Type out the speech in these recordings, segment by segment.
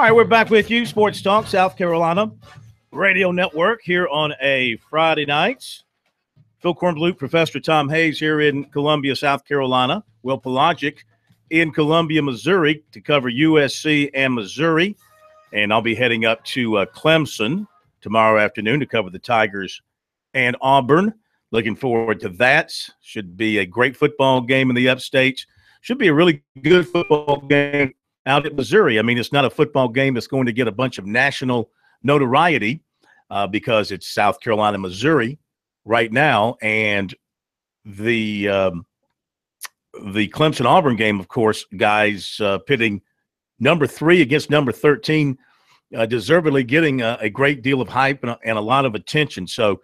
right, we're back with you, Sports Talk South Carolina Radio Network here on a Friday night. Phil Kornblut, Professor Tom Hayes here in Columbia, South Carolina. Will Pelagic in Columbia, Missouri to cover USC and Missouri. And I'll be heading up to Clemson tomorrow afternoon to cover the Tigers and Auburn. Looking forward to that. Should be a great football game in the upstate. Should be a really good football game out at Missouri. I mean, it's not a football game that's going to get a bunch of national notoriety because it's South Carolina, Missouri right now. And the Clemson-Auburn game, of course, guys, pitting number 3 against number 13, deservedly getting a great deal of hype and a lot of attention. So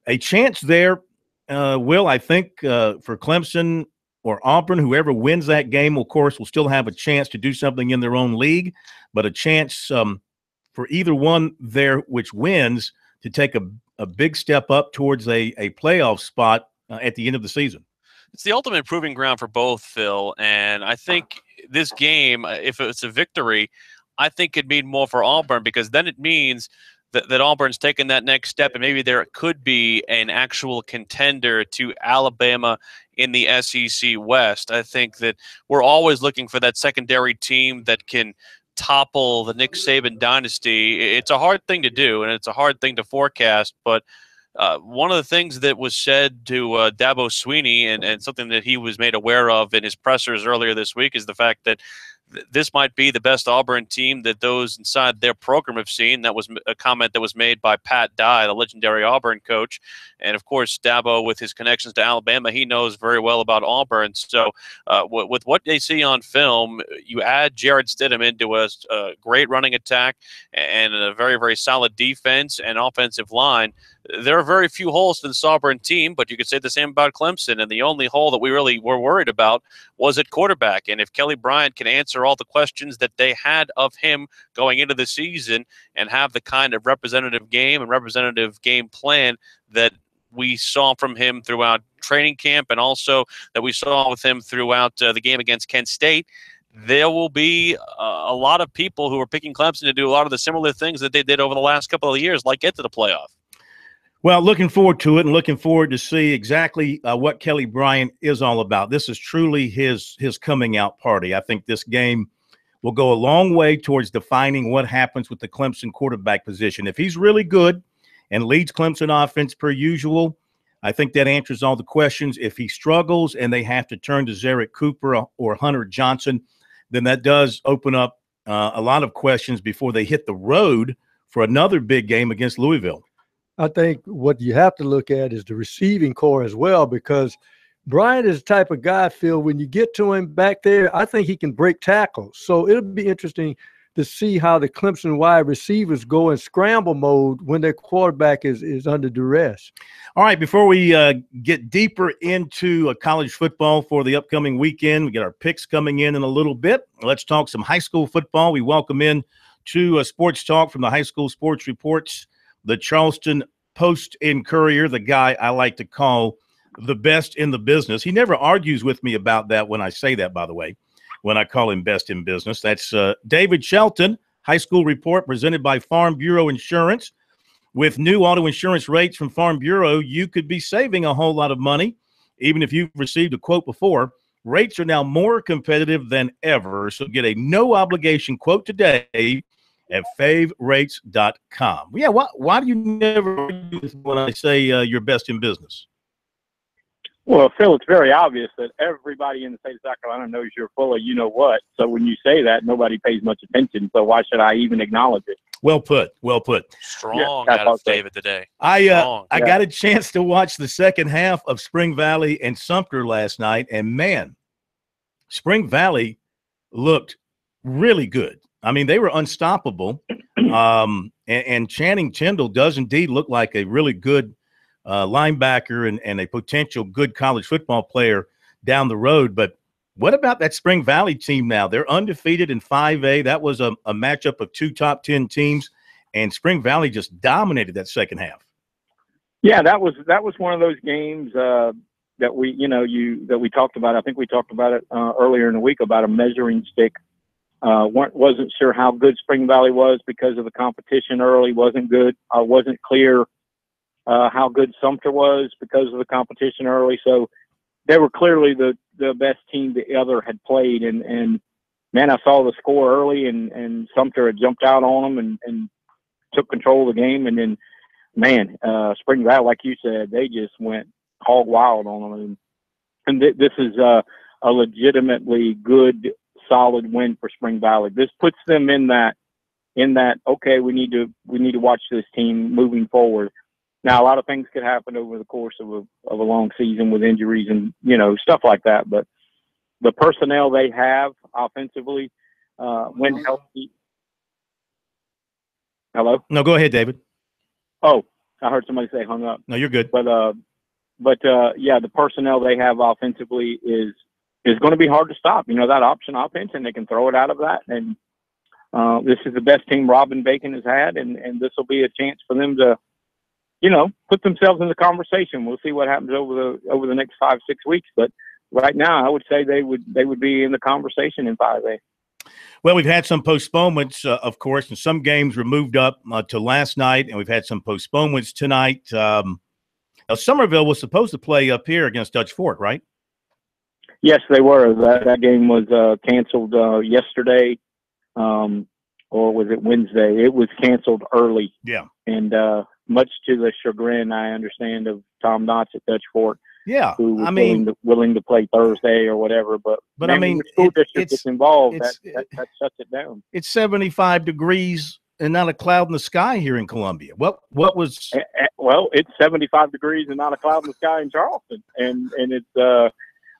a chance there, Will, I think, for Clemson or Auburn, whoever wins that game, of course, will still have a chance to do something in their own league, but a chance for either one there which wins to take a big step up towards a playoff spot at the end of the season. It's the ultimate proving ground for both, Phil, and I think this game, if it's a victory, I think could mean more for Auburn, because then it means that Auburn's taken that next step, and maybe there could be an actual contender to Alabama in the SEC West. I think that we're always looking for that secondary team that can topple the Nick Saban dynasty. It's a hard thing to do, and it's a hard thing to forecast, but one of the things that was said to Dabo Swinney and something that he was made aware of in his pressers earlier this week is the fact that this might be the best Auburn team that those inside their program have seen. That was a comment that was made by Pat Dye, the legendary Auburn coach. And, of course, Dabo, with his connections to Alabama, he knows very well about Auburn. So with what they see on film, you add Jared Stidham into a great running attack and a very, very solid defense and offensive line. There are very few holes to this Auburn team, but you could say the same about Clemson. And the only hole that we really were worried about was at quarterback. And if Kelly Bryant can answer all the questions that they had of him going into the season and have the kind of representative game and representative game plan that we saw from him throughout training camp and also that we saw with him throughout the game against Kent State, there will be a lot of people who are picking Clemson to do a lot of the similar things that they did over the last couple of years, like get to the playoff. Well, looking forward to it and looking forward to see exactly what Kelly Bryant is all about. This is truly his coming out party. I think this game will go a long way towards defining what happens with the Clemson quarterback position. If he's really good and leads Clemson offense per usual, I think that answers all the questions. If he struggles and they have to turn to Zarek Cooper or Hunter Johnson, then that does open up a lot of questions before they hit the road for another big game against Louisville. I think what you have to look at is the receiving core as well, because Bryant is the type of guy, Phil, when you get to him back there, I think he can break tackles. So it'll be interesting to see how the Clemson wide receivers go in scramble mode when their quarterback is under duress. All right, before we get deeper into college football for the upcoming weekend, we get our picks coming in a little bit. Let's talk some high school football. We welcome in to Sports Talk from the High School Sports Reports, the Charleston Post and Courier, the guy I like to call the best in the business. He never argues with me about that when I say that, by the way, when I call him best in business. That's David Shelton, High School Report presented by Farm Bureau Insurance. With new auto insurance rates from Farm Bureau, you could be saving a whole lot of money, even if you've received a quote before. Rates are now more competitive than ever, so get a no-obligation quote today at favrates.com. Yeah, why do you never argue when I say you're best in business? Well, Phil, it's very obvious that everybody in the state of South Carolina knows you're full of you-know-what. So when you say that, nobody pays much attention. So why should I even acknowledge it? Well put. Well put. Strong out of David today. I got a chance to watch the second half of Spring Valley and Sumter last night, and, man, Spring Valley looked really good. I mean, they were unstoppable, and Channing Tyndall does indeed look like a really good linebacker and a potential good college football player down the road. But what about that Spring Valley team now? They're undefeated in 5A. That was a matchup of two top 10 teams, and Spring Valley just dominated that second half. Yeah, that was one of those games that we talked about. I think we talked about it earlier in the week about a measuring stick Wasn't sure how good Spring Valley was because of the competition early. Wasn't good. Wasn't clear how good Sumter was because of the competition early. So they were clearly the best team the other had played. And man, I saw the score early, and Sumter had jumped out on them and took control of the game. And then, man, Spring Valley, like you said, they just went hog wild on them. And this is a legitimately good, solid win for Spring Valley. This puts them in that okay, we need to watch this team moving forward. Now, a lot of things could happen over the course of a long season with injuries and stuff like that. But the personnel they have offensively, when healthy. Hello? No, go ahead, David. Oh, I heard somebody say hung up. No, you're good. But yeah, the personnel they have offensively is going to be hard to stop. That option offense, and they can throw it out of that. And this is the best team Robin Bacon has had, and this will be a chance for them to, put themselves in the conversation. We'll see what happens over the next 5-6 weeks. But right now, I would say they would be in the conversation in 5A. Well, we've had some postponements, of course, and some games were moved up to last night, and we've had some postponements tonight. Now, Somerville was supposed to play up here against Dutch Fork, right? Yes, they were. That game was canceled yesterday, or was it Wednesday? It was canceled early. Yeah. And much to the chagrin, I understand, of Tom Knotts at Dutch Fork. Yeah, who was willing to play Thursday or whatever. But man, I mean, the school district gets involved, that shuts it down. It's 75 degrees and not a cloud in the sky here in Columbia. What was? Well, it's 75 degrees and not a cloud in the sky in Charleston, and it's.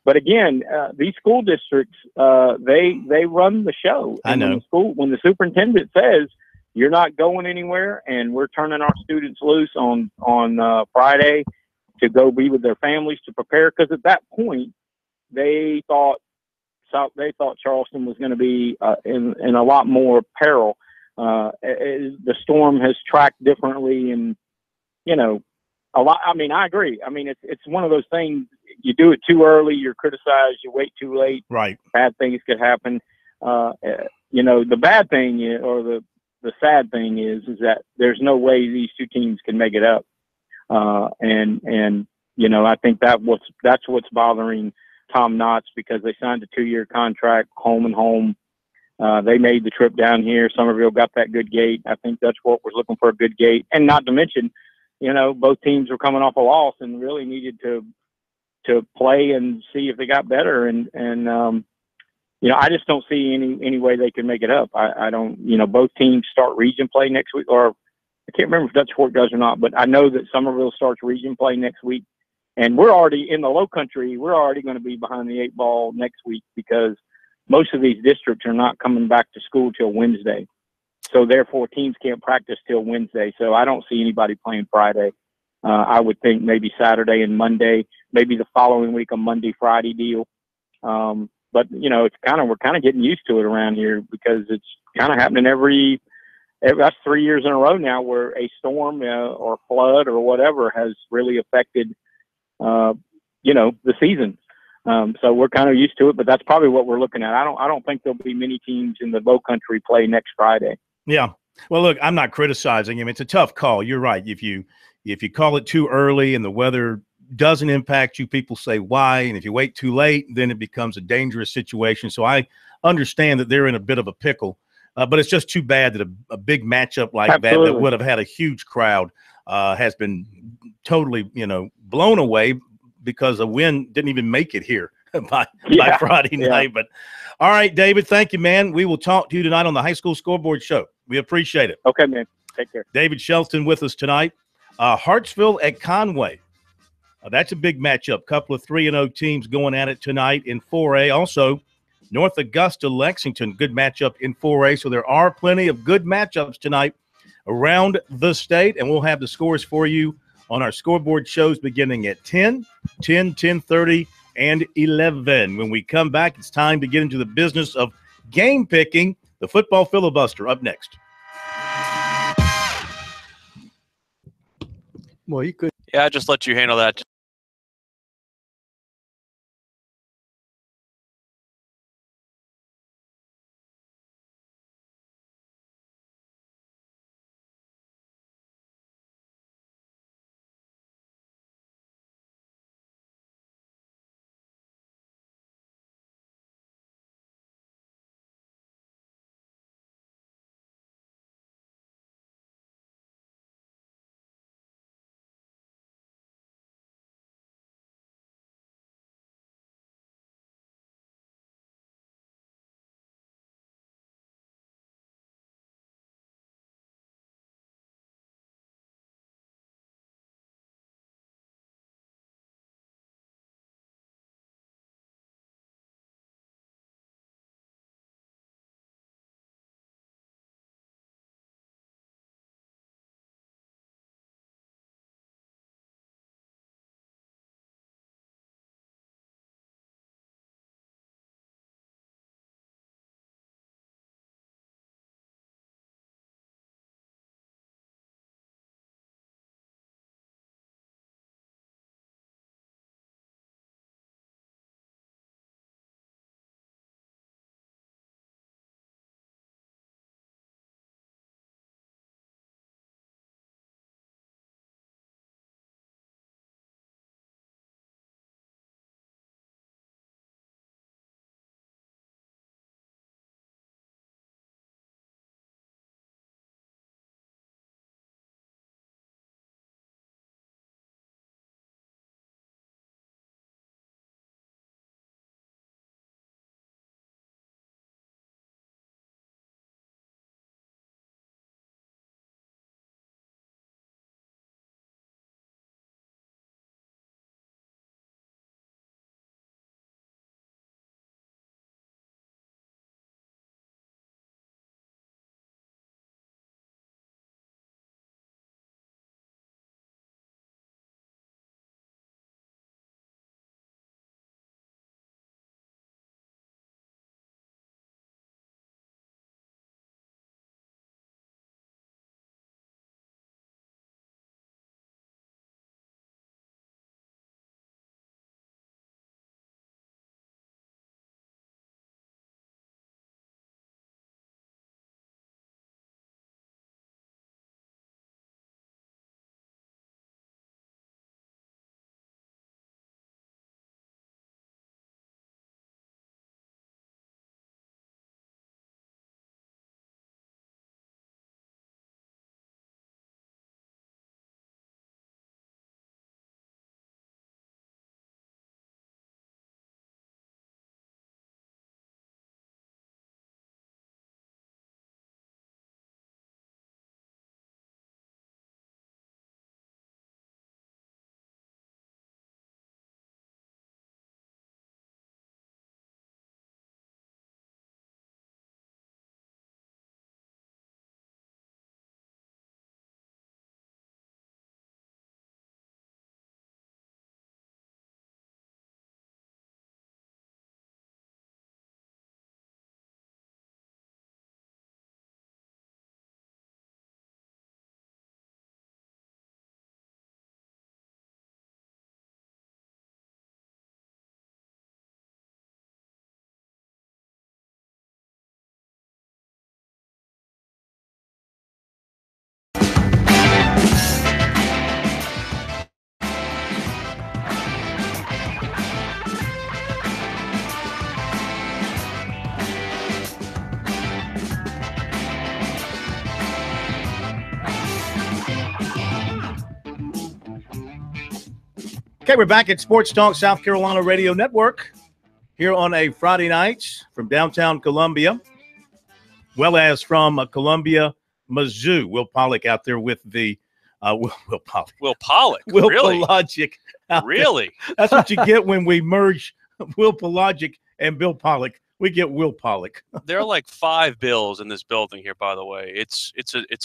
But again, these school districts, they run the show. I know. When the superintendent says you're not going anywhere, and we're turning our students loose on Friday to go be with their families to prepare, because at that point they thought Charleston was going to be in a lot more peril. The storm has tracked differently, and a lot. I mean, I agree. I mean, it's one of those things. You do it too early, you're criticized. You wait too late, right? Bad things could happen. The bad thing or the sad thing is that there's no way these two teams can make it up. I think that's what's bothering Tom Knotts, because they signed a 2-year contract, home and home. They made the trip down here. Somerville got that good gate. I think Dutch Fork was looking for a good gate, and not to mention, both teams were coming off a loss and really needed to play and see if they got better. I just don't see any way they can make it up. I don't. Both teams start region play next week, or I can't remember if Dutch Fork does or not, but I know that Somerville starts region play next week. And we're already in the low country. We're already going to be behind the 8 ball next week, because most of these districts are not coming back to school till Wednesday. So therefore teams can't practice till Wednesday. So I don't see anybody playing Friday. I would think maybe Saturday and Monday, maybe the following week, a Monday, Friday deal. But we're kind of getting used to it around here, because it's kind of happening that's 3 years in a row now where a storm or flood or whatever has really affected, the season. So we're kind of used to it, but that's probably what we're looking at. I don't think there'll be many teams in the low country play next Friday. Yeah. Well, look, I'm not criticizing him. It's a tough call. You're right. If you call it too early and the weather doesn't impact you, people say why. And if you wait too late, then it becomes a dangerous situation. So I understand that they're in a bit of a pickle. But it's just too bad that a big matchup like Absolutely. that would have had a huge crowd has been totally, blown away, because a win didn't even make it here by Friday night. But all right, David, thank you, man. We will talk to you tonight on the High School Scoreboard Show. We appreciate it. Okay, man. Take care. David Shelton with us tonight. Hartsville at Conway. That's a big matchup. Couple of 3-0 teams going at it tonight in 4A. Also, North Augusta, Lexington, good matchup in 4A. So there are plenty of good matchups tonight around the state, and we'll have the scores for you on our scoreboard shows beginning at 10, 10:30, and 11. When we come back, it's time to get into the business of game picking. The football filibuster up next. Well, you could. Yeah, I just let you handle that. Okay, we're back at Sports Talk South Carolina Radio Network here on a Friday night from downtown Columbia, well as from Columbia, Mizzou. Will Pollock out there with the Will Pollock. Will Pollock. Will Really? Pelagic. Really? That's what you get when we merge Will Pelagic and Bill Pollock. We get Will Pollock. There are like 5 Bills in this building here, by the way. It's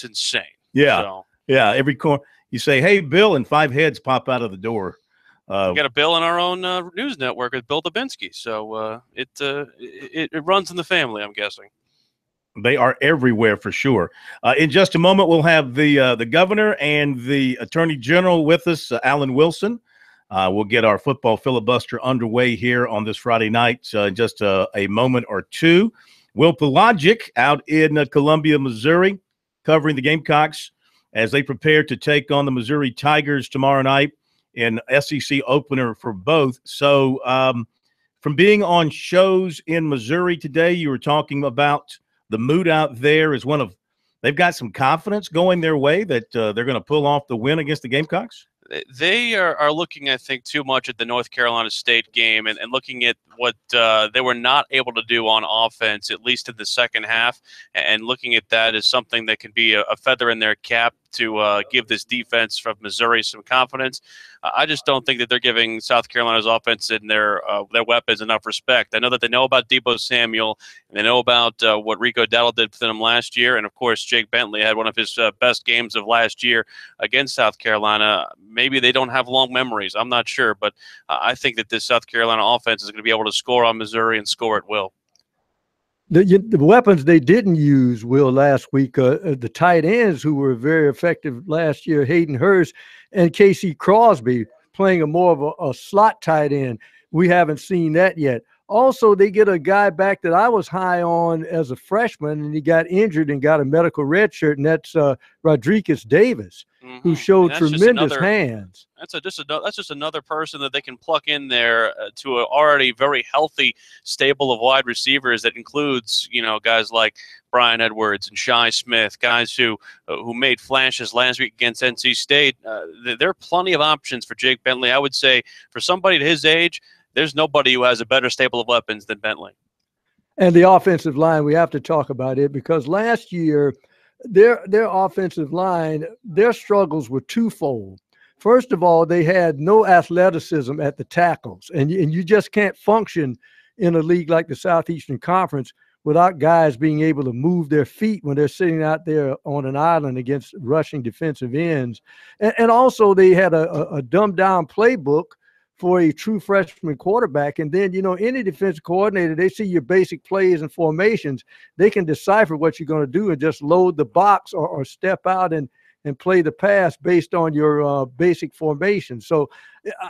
insane. Yeah. So, yeah. Every corner you say, "Hey, Bill," and 5 heads pop out of the door. we got a Bill in our own news network with Bill Dubinsky. So it runs in the family, I'm guessing. They are everywhere for sure. In just a moment, we'll have the governor and the attorney general with us, Alan Wilson. We'll get our football filibuster underway here on this Friday night. Just a moment or two. Will Pelagic out in Columbia, Missouri, covering the Gamecocks as they prepare to take on the Missouri Tigers tomorrow night in SEC opener for both. So from being on shows in Missouri today, you were talking about the mood out there is they've got some confidence going their way that they're going to pull off the win against the Gamecocks. They are looking, I think, too much at the North Carolina State game and looking at what they were not able to do on offense, at least in the second half, and looking at that as something that can be a feather in their cap to give this defense from Missouri some confidence. I just don't think that they're giving South Carolina's offense and their weapons enough respect. I know that they know about Deebo Samuel, and they know about what Rico Dowdle did for them last year, and of course Jake Bentley had one of his best games of last year against South Carolina. Maybe they don't have long memories. I'm not sure, but I think that this South Carolina offense is going to be able to score on Missouri and score at will. The weapons they didn't use, Will, last week, the tight ends who were very effective last year, Hayden Hurst and Casey Crosby, playing more of a slot tight end. We haven't seen that yet. Also, they get a guy back that I was high on as a freshman, and he got injured and got a medical red shirt, and that's Rodriguez Davis, who showed tremendous hands. That's just another person that they can pluck in there to an already very healthy stable of wide receivers that includes, guys like Brian Edwards and Shi Smith, guys who made flashes last week against NC State. There are plenty of options for Jake Bentley. I would say for somebody at his age, there's nobody who has a better stable of weapons than Bentley. And the offensive line, we have to talk about it because last year their offensive line, their struggles were twofold. First of all, they had no athleticism at the tackles, and you just can't function in a league like the Southeastern Conference without guys being able to move their feet when they're sitting out there on an island against rushing defensive ends. And also they had a dumbed-down playbook for a true freshman quarterback. And then, any defensive coordinator, they see your basic plays and formations. They can decipher what you're going to do and just load the box or step out and play the pass based on your basic formation. So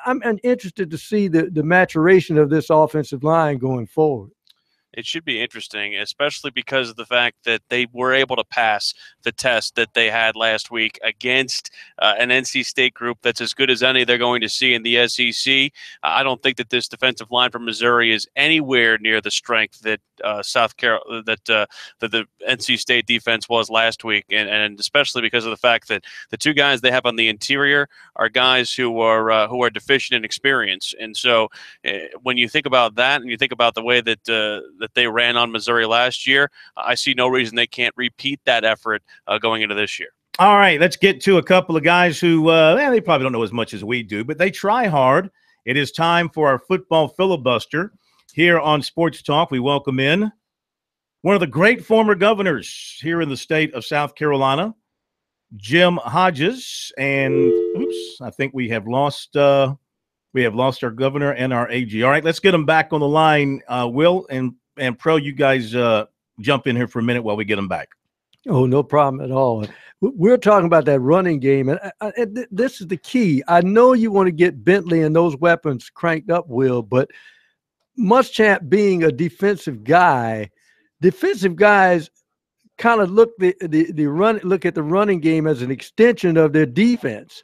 I'm interested to see the maturation of this offensive line going forward. It should be interesting, especially because of the fact that they were able to pass the test that they had last week against an NC State group that's as good as any they're going to see in the SEC. I don't think that this defensive line from Missouri is anywhere near the strength that the NC State defense was last week, and especially because of the fact that the two guys they have on the interior are guys who are deficient in experience. And so when you think about that and you think about the way that they ran on Missouri last year, I see no reason they can't repeat that effort going into this year. All right, let's get to a couple of guys who they probably don't know as much as we do, but they try hard. It is time for our football filibuster here on Sports Talk. We welcome in one of the great former governors here in the state of South Carolina, Jim Hodges. And oops, I think we have lost our governor and our AG. All right, let's get them back on the line. Will and Pro, you guys jump in here for a minute while we get them back. Oh, no problem at all. We're talking about that running game, and this is the key. I know you want to get Bentley and those weapons cranked up, Will, but Muschamp being a defensive guys kind of look at the running game as an extension of their defense.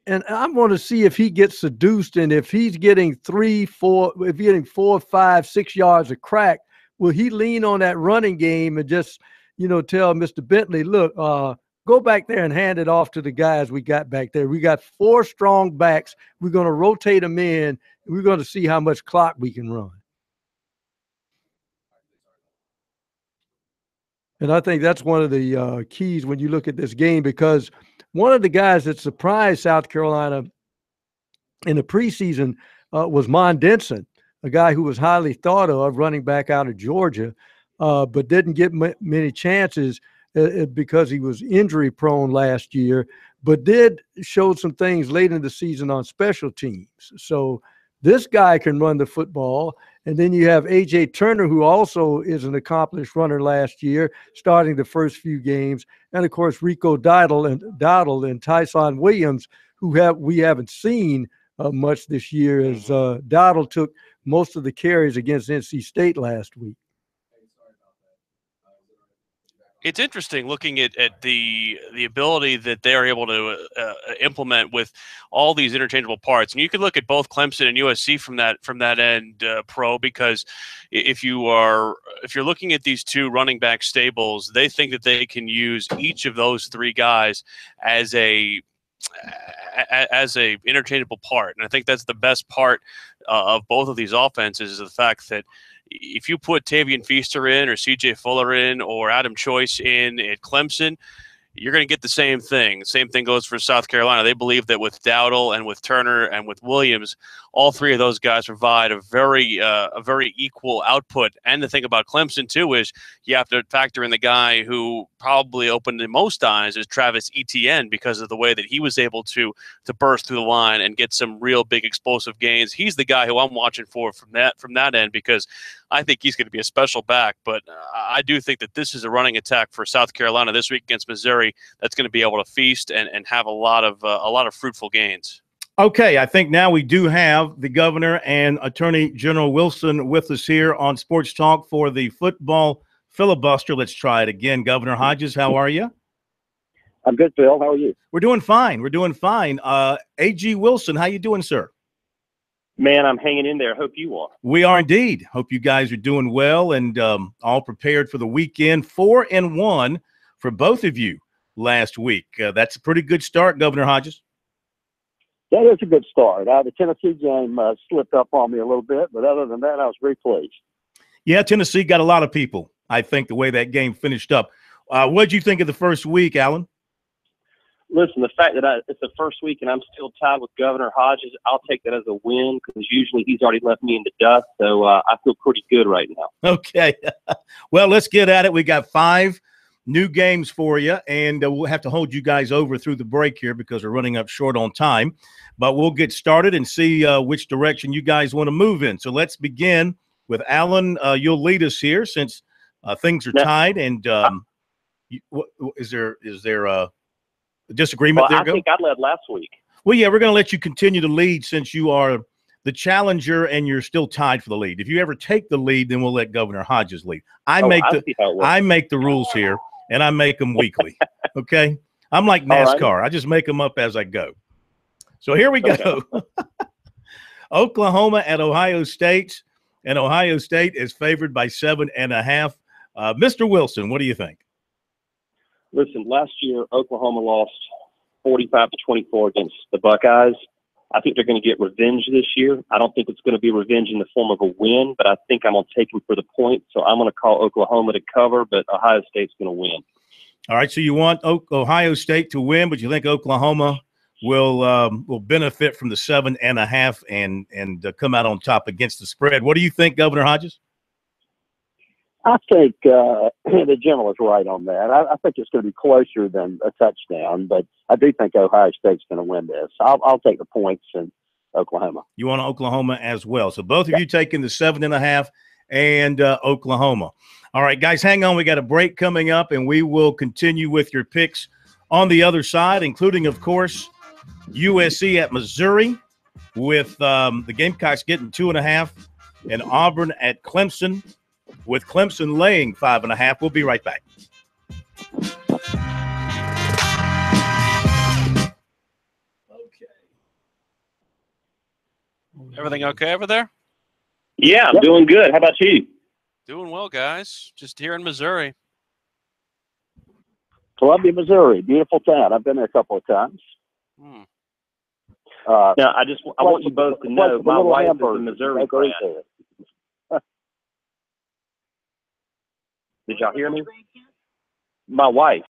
And I want to see if he gets seduced, and if he's getting 3, 4, if he's getting 4, 5, 6 yards of crack, will he lean on that running game and just, tell Mr. Bentley, look, go go back there and hand it off to the guys we got back there. We got 4 strong backs. We're going to rotate them in, and we're going to see how much clock we can run. And I think that's one of the keys when you look at this game, because one of the guys that surprised South Carolina in the preseason was Mon Denson, a guy who was highly thought of, running back out of Georgia, but didn't get many chances because he was injury prone last year, but did show some things late in the season on special teams. So this guy can run the football. And then you have A.J. Turner, who also is an accomplished runner last year, starting the first few games. And, of course, Rico Dowdle and Tyson Williams, who we haven't seen much this year, as Dowdle took most of the carries against NC State last week. It's interesting looking at the ability that they're able to implement with all these interchangeable parts. And you can look at both Clemson and USC from that end, Pro, because if you're looking at these 2 running back stables, they think that they can use each of those 3 guys as a interchangeable part. And I think that's the best part of both of these offenses, is the fact that if you put Tavian Feaster in, or C.J. Fuller in, or Adam Choice in at Clemson, you're going to get the same thing. The same thing goes for South Carolina. They believe that with Dowdle and with Turner and with Williams, all 3 of those guys provide a very equal output. And the thing about Clemson, too, is you have to factor in the guy who probably opened the most eyes is Travis Etienne, because of the way that he was able to burst through the line and get some real big explosive gains. He's the guy who I'm watching for from that end, because I think he's going to be a special back. But I do think that this is a running attack for South Carolina this week against Missouri that's going to be able to feast and have a lot of fruitful gains. Okay, I think now we do have the governor and Attorney General Wilson with us here on Sports Talk for the football filibuster. Let's try it again. Governor Hodges, how are you? I'm good, Phil. How are you? We're doing fine. We're doing fine. A.G. Wilson, how you doing, sir? Man, I'm hanging in there. Hope you are. We are indeed. Hope you guys are doing well and all prepared for the weekend. 4-1 for both of you last week. That's a pretty good start, Governor Hodges. That is a good start. The Tennessee game slipped up on me a little bit, but other than that, I was very pleased. Yeah, Tennessee got a lot of people, I think, the way that game finished up. What did you think of the first week, Alan? Listen, the fact that it's the first week and I'm still tied with Governor Hodges, I'll take that as a win, because usually he's already left me in the dust. So I feel pretty good right now. Okay. Well, let's get at it. We got 5 new games for you, and we'll have to hold you guys over through the break here because we're running up short on time. But we'll get started and see which direction you guys want to move in. So let's begin with Alan. You'll lead us here since things are tied. And is there a disagreement there? I think I led last week. Well, yeah, we're going to let you continue to lead since you are the challenger and you're still tied for the lead. If you ever take the lead, then we'll let Governor Hodges lead. I make the rules here, and I make them weekly. Okay? I'm like NASCAR. Right. I just make them up as I go. So here we go. Okay. Oklahoma at Ohio State, and Ohio State is favored by 7.5. Mr. Wilson, what do you think? Listen, last year Oklahoma lost 45-24 against the Buckeyes. I think they're going to get revenge this year. I don't think it's going to be revenge in the form of a win, but I think I'm going to take them for the point. So I'm going to call Oklahoma to cover, but Ohio State's going to win. All right, so you want Ohio State to win, but you think Oklahoma will benefit from the 7.5 and come out on top against the spread. What do you think, Governor Hodges? I think the general is right on that. I think it's going to be closer than a touchdown, but I do think Ohio State's going to win this. I'll take the points in Oklahoma. You want Oklahoma as well. So both of you taking the 7.5 and Oklahoma. All right, guys, hang on. We got a break coming up, and we will continue with your picks on the other side, including, of course, USC at Missouri with the Gamecocks getting 2.5 and Auburn at Clemson, with Clemson laying 5.5. We'll be right back. Okay. Everything okay over there? Yeah, I'm doing good. How about you? Doing well, guys. Just here in Missouri. Columbia, Missouri, beautiful town. I've been there a couple of times. Hmm. Now, I want you both to know my wife is a Missouri grad. Did y'all hear me? My wife.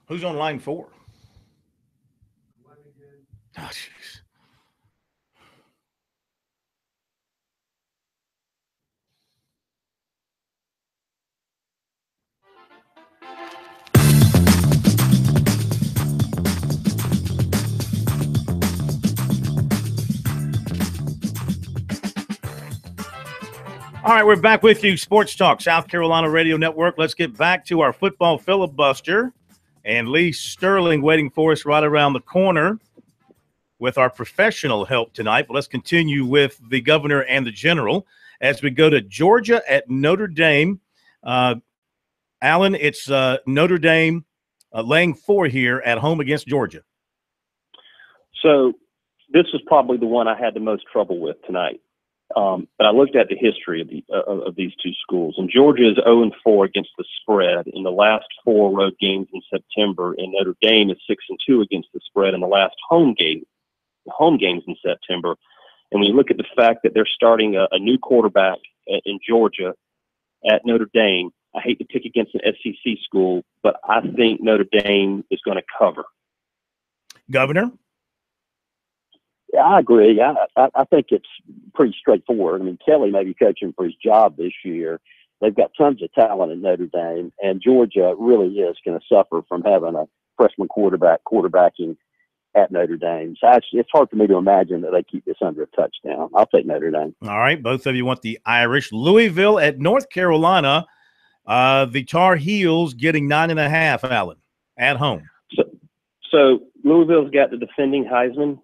Who's on line 4? Oh, jeez. All right, we're back with you, Sports Talk, South Carolina Radio Network. Let's get back to our football filibuster. And Lee Sterling waiting for us right around the corner with our professional help tonight. But let's continue with the governor and the general as we go to Georgia at Notre Dame. Alan, it's Notre Dame laying 4 here at home against Georgia. So this is probably the one I had the most trouble with tonight. But I looked at the history of these two schools, and Georgia is 0-4 against the spread in the last 4 road games in September, and Notre Dame is 6-2 against the spread in the last home games in September. And when you look at the fact that they're starting a new quarterback in Georgia at Notre Dame, I hate to pick against an SEC school, but I think Notre Dame is going to cover. Governor? Yeah, I agree. I think it's pretty straightforward. I mean, Kelly may be coaching for his job this year. They've got tons of talent at Notre Dame, and Georgia really is going to suffer from having a freshman quarterbacking at Notre Dame. So it's hard for me to imagine that they keep this under a touchdown. I'll take Notre Dame. All right, both of you want the Irish. Louisville at North Carolina. The Tar Heels getting 9.5, Allen, at home. So Louisville's got the defending Heisman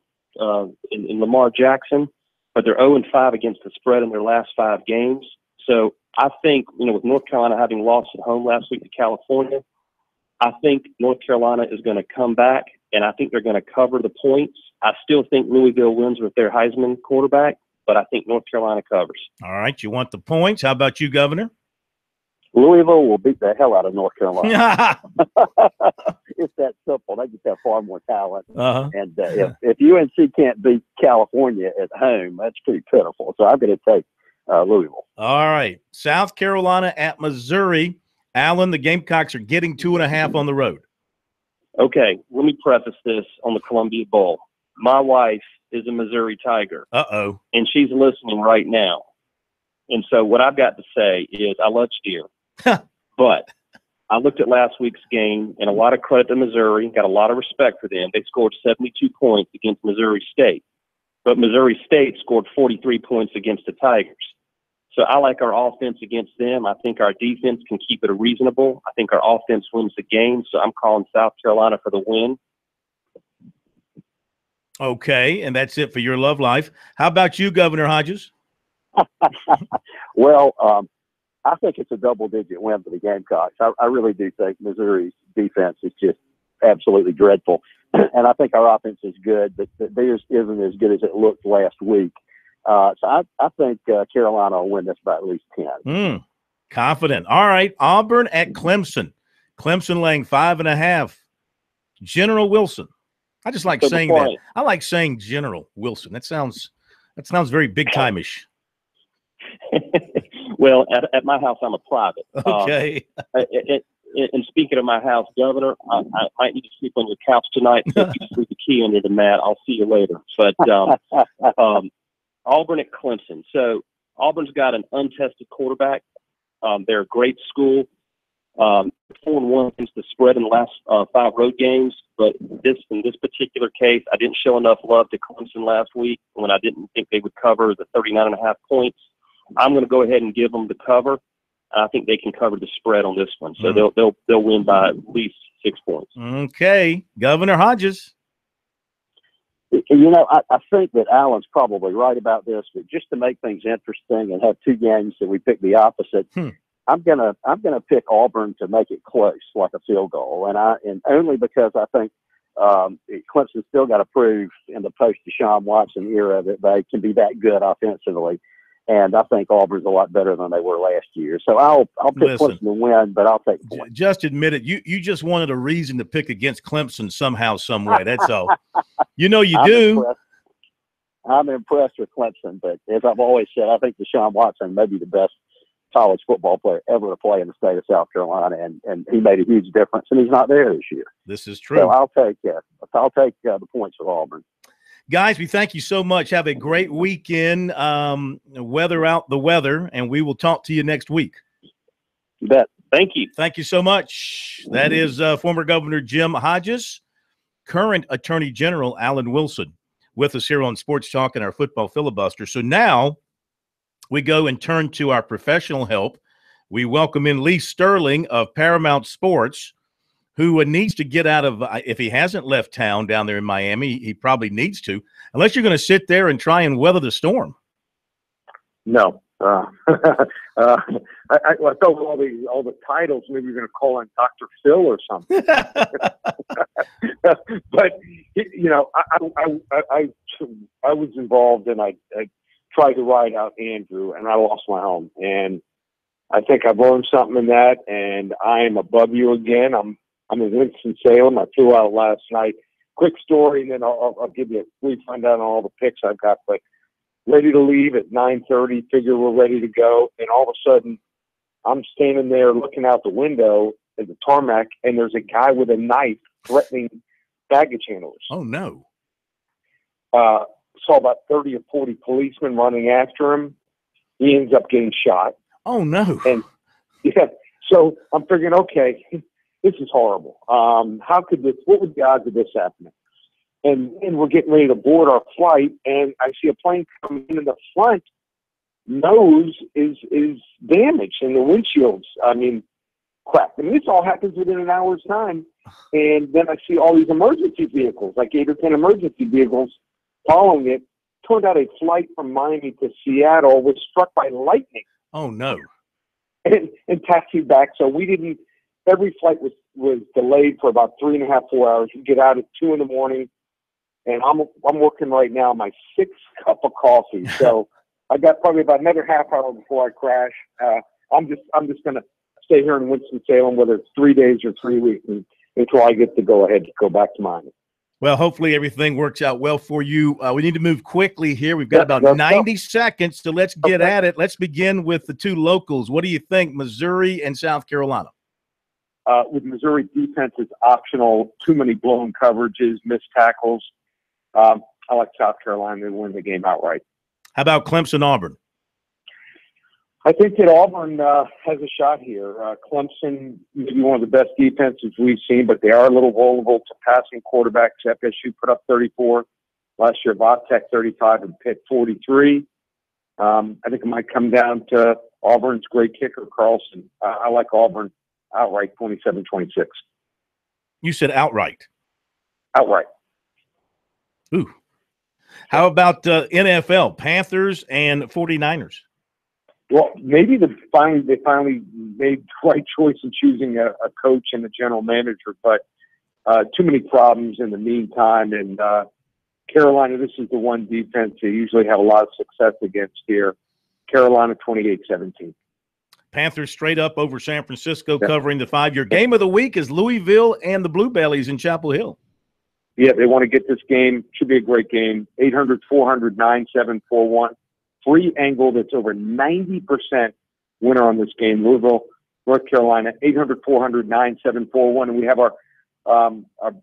in Lamar Jackson, but they're 0-5 against the spread in their last 5 games. So I think, with North Carolina having lost at home last week to California, I think North Carolina is going to come back, and I think they're going to cover the points. I still think Louisville wins with their Heisman quarterback, but I think North Carolina covers. All right, you want the points. How about you, Governor? Louisville will beat the hell out of North Carolina. It's that simple. They just have far more talent. Uh-huh. And if UNC can't beat California at home, that's pretty pitiful. So I'm going to take Louisville. All right. South Carolina at Missouri. Allen, the Gamecocks are getting 2.5 on the road. Okay, let me preface this on the Columbia Bowl. My wife is a Missouri Tiger. Uh-oh. And she's listening right now. And so what I've got to say is I love Steer. But I looked at last week's game, and a lot of credit to Missouri, got a lot of respect for them. They scored 72 points against Missouri State. But Missouri State scored 43 points against the Tigers. So I like our offense against them. I think our defense can keep it reasonable. I think our offense wins the game. So I'm calling South Carolina for the win. Okay, and that's it for your love life. How about you, Governor Hodges? Well, I think it's a double-digit win for the Gamecocks. I really do think Missouri's defense is just absolutely dreadful. And I think our offense is good, but theirs isn't as good as it looked last week. So I think Carolina will win this by at least 10. Confident. All right, Auburn at Clemson. Clemson laying 5.5. General Wilson. I just like saying that. I like saying General Wilson. That sounds very big-time-ish. Well, at my house, I'm a private. Okay. And speaking of my house, Governor, I might need to sleep on your couch tonight. If you sleep the key under the mat, I'll see you later. But Auburn at Clemson. So Auburn's got an untested quarterback. They're a great school. 4-1 against the spread in the last 5 road games. But in this particular case, I didn't show enough love to Clemson last week when I didn't think they would cover the 39.5 points. I'm going to go ahead and give them the cover. I think they can cover the spread on this one. So they'll win by at least 6 points. Okay. Governor Hodges. I think that Allen's probably right about this, but just to make things interesting and have 2 games that we pick the opposite, I'm gonna pick Auburn to make it close, like a field goal, and only because I think Clemson's still got to prove in the post Deshaun Watson era that they can be that good offensively. And I think Auburn's a lot better than they were last year. So I'll pick Clemson to win, but I'll take the point. Just admit it. You just wanted a reason to pick against Clemson somehow, some way. That's all. You do. I'm impressed with Clemson, but as I've always said, I think Deshaun Watson may be the best college football player ever to play in the state of South Carolina, and he made a huge difference, and he's not there this year. This is true. So I'll take the points for Auburn. Guys, we thank you so much. Have a great weekend. Weather out the weather, and we will talk to you next week. You bet. Thank you. Thank you so much. That is former Governor Jim Hodges, current Attorney General Allen Wilson, with us here on Sports Talk and our football filibuster. So now we go and turn to our professional help. We welcome in Lee Sterling of Paramount Sports, who needs to get out of, if he hasn't left town down there in Miami, he probably needs to, unless you're going to sit there and try and weather the storm. No. I thought all the titles, maybe you're going to call in Dr. Phil or something. But, I was involved, and I tried to ride out Andrew, and I lost my home. And I think I've learned something in that, and I am above you again. I'm in Winston-Salem. I flew out last night. Quick story, and then I'll give you a brief rundown on all the picks I've got. But ready to leave at 9:30, figure we're ready to go. And all of a sudden, I'm standing there looking out the window at the tarmac, and there's a guy with a knife threatening baggage handlers. Oh, no. saw about 30 or 40 policemen running after him. He ends up getting shot. Oh, no. And yeah, so I'm figuring, okay, this is horrible. How could this, what would the odds of this happening? And we're getting ready to board our flight, and I see a plane coming in, and the front nose is damaged, and the windshields, I mean, crap. And this all happens within an hour's time. And then I see all these emergency vehicles, like 8 or 10 emergency vehicles following it. Turned out a flight from Miami to Seattle was struck by lightning. Oh, no. And taxied back. So we didn't, every flight was delayed for about 3.5, 4 hours. We get out at 2 in the morning, and I'm working right now on my 6th cup of coffee. So I got probably about another half hour before I crash. I'm just going to stay here in Winston-Salem, whether it's 3 days or 3 weeks, until I get to go ahead to go back to Miami. Well, hopefully everything works out well for you. We need to move quickly here. We've got about 90 seconds, so let's get at it. Let's begin with the two locals. What do you think, Missouri and South Carolina? With Missouri, defense is optional. Too many blown coverages, missed tackles. I like South Carolina to win the game outright. How about Clemson-Auburn? I think that Auburn has a shot here. Clemson may be one of the best defenses we've seen, but they are a little vulnerable to passing quarterbacks. FSU put up 34 last year, Tech 35, and Pitt 43. I think it might come down to Auburn's great kicker, Carlson. I like Auburn outright, 27-26. You said outright. Outright. Ooh. How about NFL, Panthers and 49ers? Well, maybe they finally made the right choice in choosing a coach and a general manager, but too many problems in the meantime. And Carolina, this is the one defense they usually have a lot of success against here. Carolina 28-17. Panthers straight up over San Francisco, covering the 5-year. Game of the week is Louisville and the Blue Bellies in Chapel Hill. Yeah, they want to get this game. Should be a great game. 800-400-9741. Free angle that's over 90% winner on this game. Louisville, North Carolina, 800-400-9741. And we have our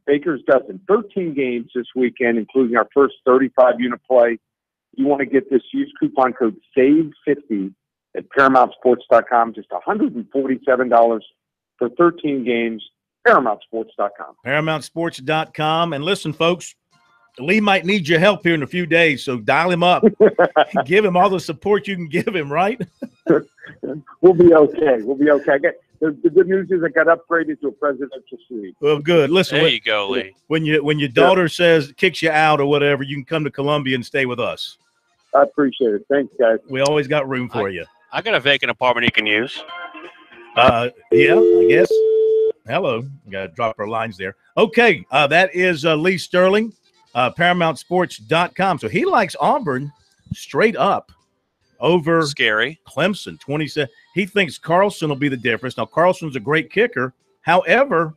Baker's Dozen, 13 games this weekend, including our first 35-unit play. You want to get this, use coupon code SAVE50 at ParamountSports.com. Just $147 for 13 games. ParamountSports.com. ParamountSports.com. And listen, folks, Lee might need your help here in a few days, so dial him up. Give him all the support you can give him, right? We'll be okay. We'll be okay. The good news is I got upgraded to a presidential suite. Well, good. Listen, there you go, Lee. When your daughter kicks you out or whatever, you can come to Columbia and stay with us. I appreciate it. Thanks, guys. We always got room for you. I got a vacant apartment you can use. Yeah, I guess. Hello. Got to drop our lines there. Okay, that is Lee Sterling. ParamountSports.com. So he likes Auburn straight up over scary Clemson. 27. He thinks Carlson will be the difference. Now, Carlson's a great kicker. However,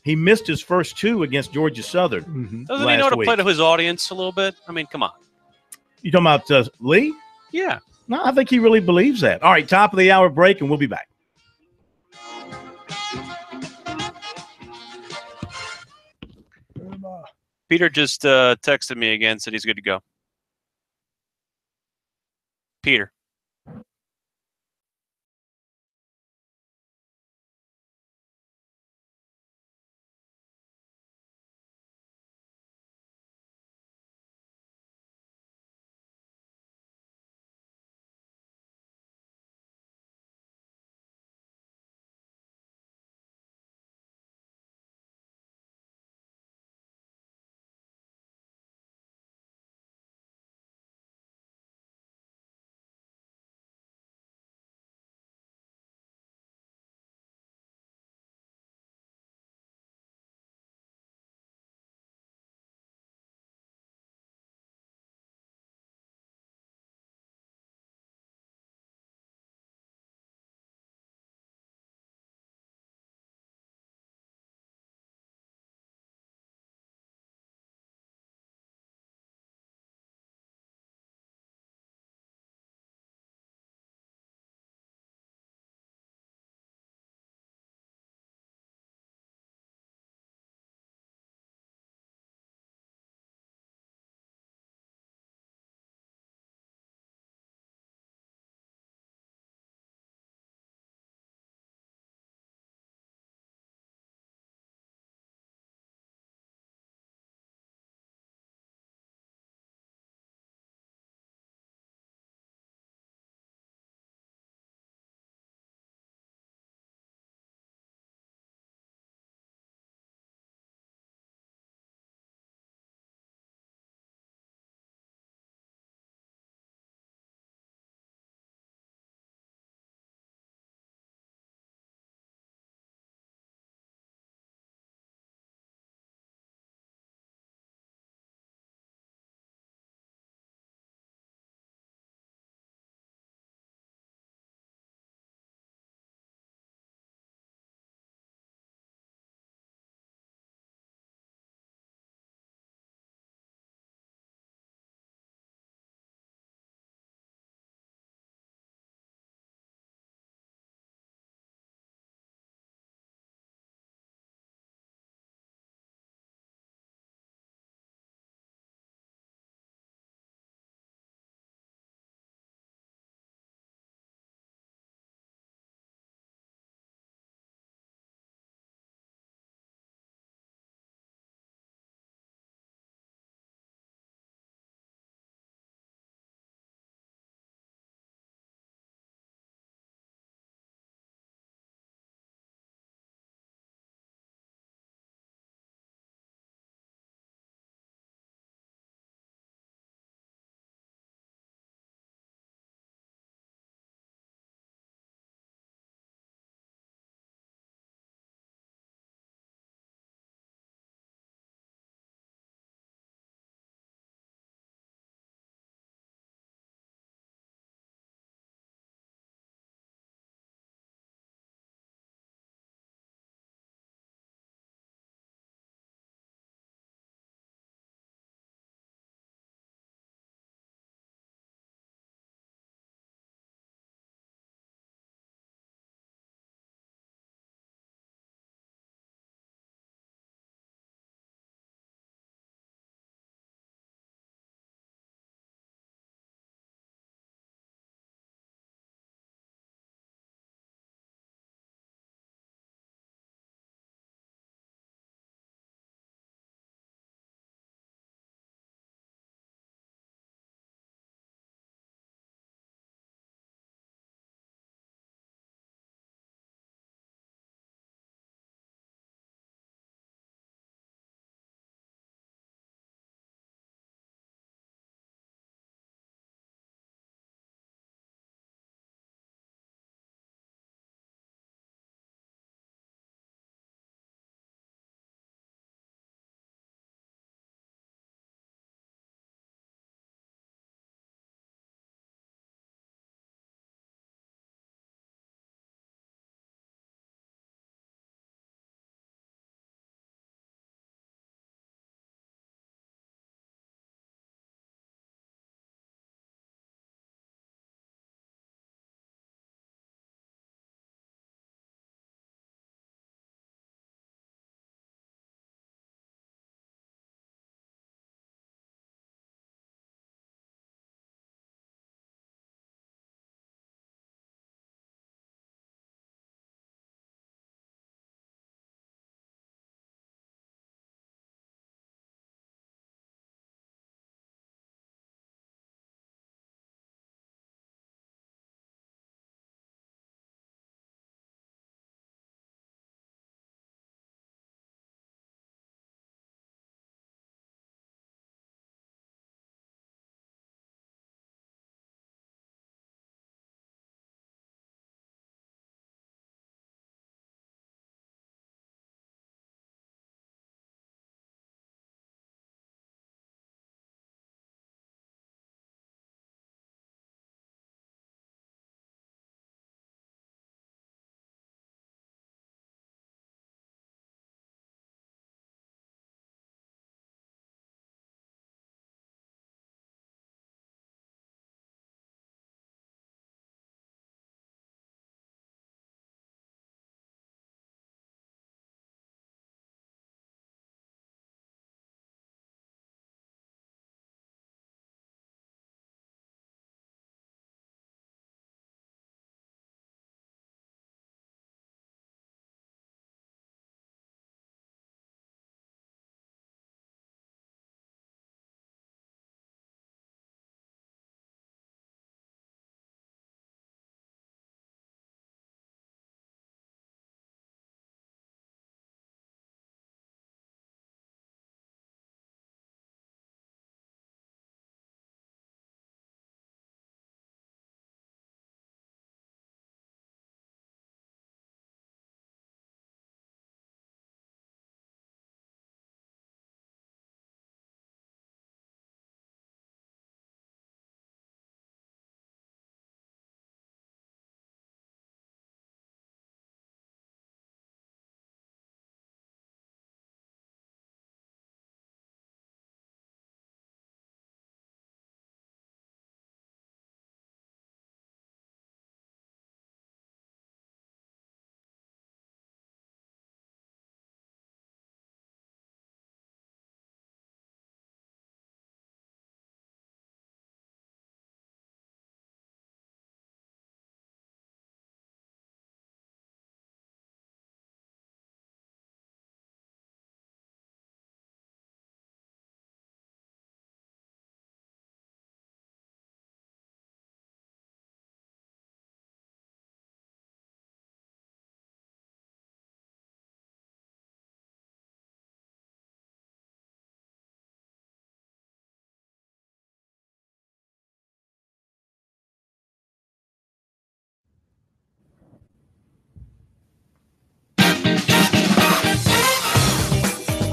he missed his first 2 against Georgia Southern. Doesn't he know to play to his audience a little bit? I mean, come on. You talking about Lee? Yeah. No, I think he really believes that. All right, top of the hour break, and we'll be back. Peter just texted me again, said he's good to go. Peter.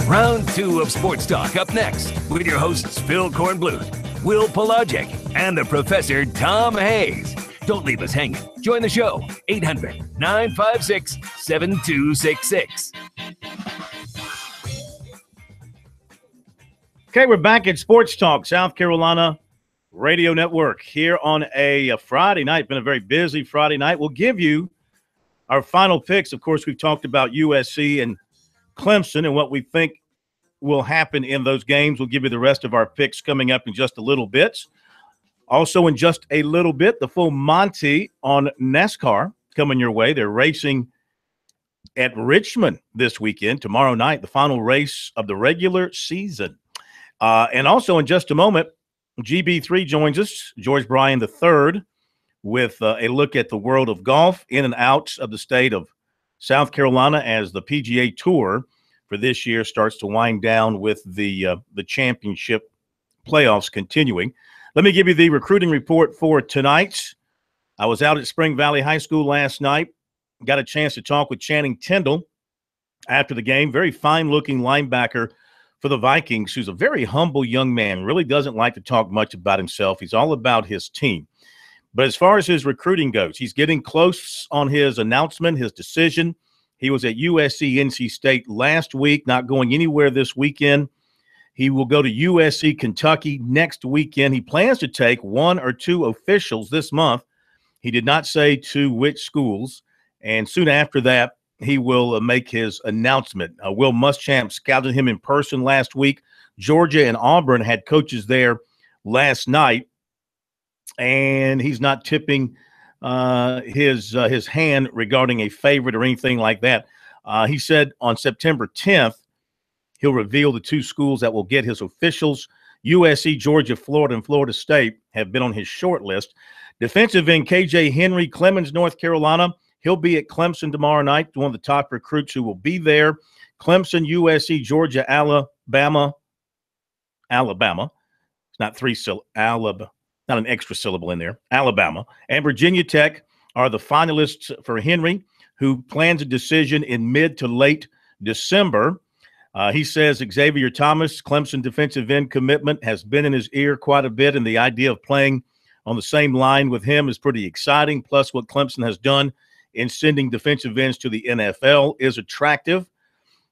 Round 2 of Sports Talk up next with your hosts Phil Kornbluth, Will Pelagic, and the Professor Tom Hayes. Don't leave us hanging. Join the show, 800-956-7266. Okay, we're back at Sports Talk, South Carolina Radio Network, here on a Friday night. Been a very busy Friday night. We'll give you our final picks. Of course, we've talked about USC and Clemson and what we think will happen in those games. We'll give you the rest of our picks coming up in just a little bit. Also, in just a little bit, the full Monty on NASCAR coming your way. They're racing at Richmond this weekend, tomorrow night, the final race of the regular season. And also, in just a moment, GB3 joins us, George Bryan III, with a look at the world of golf in and out of the state of South Carolina as the PGA Tour for this year starts to wind down with the championship playoffs continuing. Let me give you the recruiting report for tonight. I was out at Spring Valley High School last night. Got a chance to talk with Channing Tindall after the game. Very fine-looking linebacker for the Vikings, who's a very humble young man, really doesn't like to talk much about himself. He's all about his team. But as far as his recruiting goes, he's getting close on his announcement, his decision. He was at USC NC State last week, not going anywhere this weekend. He will go to USC Kentucky next weekend. He plans to take 1 or 2 officials this month. He did not say to which schools. And soon after that, he will make his announcement. Will Muschamp scouted him in person last week. Georgia and Auburn had coaches there last night, and he's not tipping his hand regarding a favorite or anything like that. He said on September 10th, he'll reveal the 2 schools that will get his officials. USC, Georgia, Florida, and Florida State have been on his short list. Defensive end KJ Henry, Clemens, North Carolina. He'll be at Clemson tomorrow night, one of the top recruits who will be there. Clemson, USC, Georgia, Alabama. It's not 3 syllables. Alabama. Not an extra syllable in there. Alabama. And Virginia Tech are the finalists for Henry, who plans a decision in mid to late December. He says Xavier Thomas, Clemson defensive end commitment, has been in his ear quite a bit, and the idea of playing on the same line with him is pretty exciting. Plus, what Clemson has done in sending defensive ends to the NFL is attractive.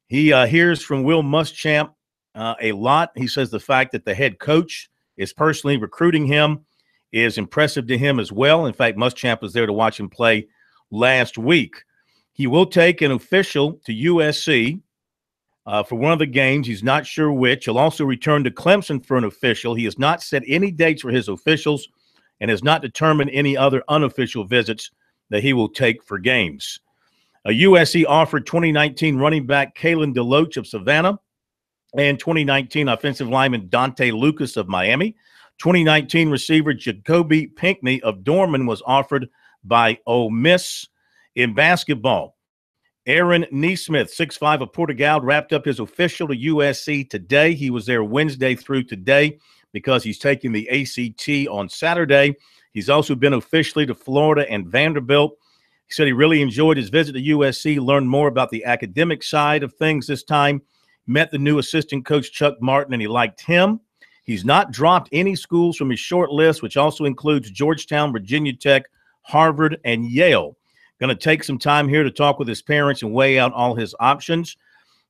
He hears from Will Muschamp a lot. He says the fact that the head coach is personally recruiting him is impressive to him as well. In fact, Muschamp was there to watch him play last week. He will take an official to USC for one of the games. He's not sure which. He'll also return to Clemson for an official. He has not set any dates for his officials and has not determined any other unofficial visits that he will take for games. USC offered 2019 running back Kalen DeLoach of Savannah and 2019 offensive lineman Dante Lucas of Miami. 2019 receiver Jacoby Pinckney of Dorman was offered by Ole Miss. In basketball, Aaron Neesmith, 6'5" of Portugal, wrapped up his official to USC today. He was there Wednesday through today because he's taking the ACT on Saturday. He's also been officially to Florida and Vanderbilt. He said he really enjoyed his visit to USC, learned more about the academic side of things this time, met the new assistant coach Chuck Martin, and he liked him. He's not dropped any schools from his short list, which also includes Georgetown, Virginia Tech, Harvard, and Yale. Going to take some time here to talk with his parents and weigh out all his options.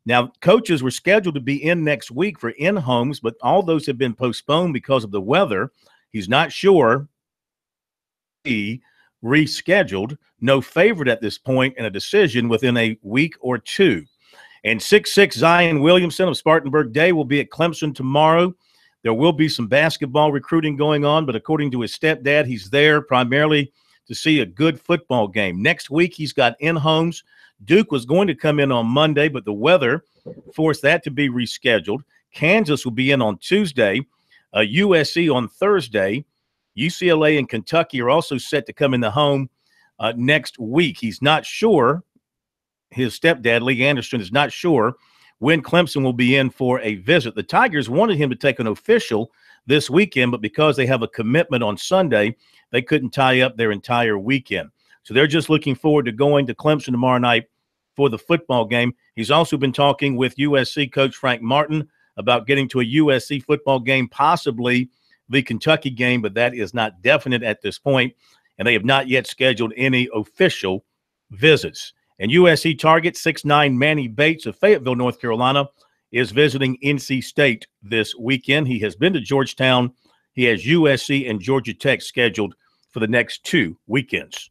Now, coaches were scheduled to be in next week for in-homes, but all those have been postponed because of the weather. He's not sure he rescheduled. No favorite at this point, and a decision within a week or 2. And 6'6" Zion Williamson of Spartanburg Day will be at Clemson tomorrow. There will be some basketball recruiting going on, but according to his stepdad, he's there primarily to see a good football game. Next week, he's got in-homes. Duke was going to come in on Monday, but the weather forced that to be rescheduled. Kansas will be in on Tuesday. USC on Thursday. UCLA and Kentucky are also set to come in the home next week. He's not sure. His stepdad, Lee Anderson, is not sure when Clemson will be in for a visit. The Tigers wanted him to take an official this weekend, but because they have a commitment on Sunday, they couldn't tie up their entire weekend. So they're just looking forward to going to Clemson tomorrow night for the football game. He's also been talking with USC coach Frank Martin about getting to a USC football game, possibly the Kentucky game, but that is not definite at this point, and they have not yet scheduled any official visits. And USC target 6'9" Manny Bates of Fayetteville, North Carolina, is visiting NC State this weekend. He has been to Georgetown. He has USC and Georgia Tech scheduled for the next 2 weekends.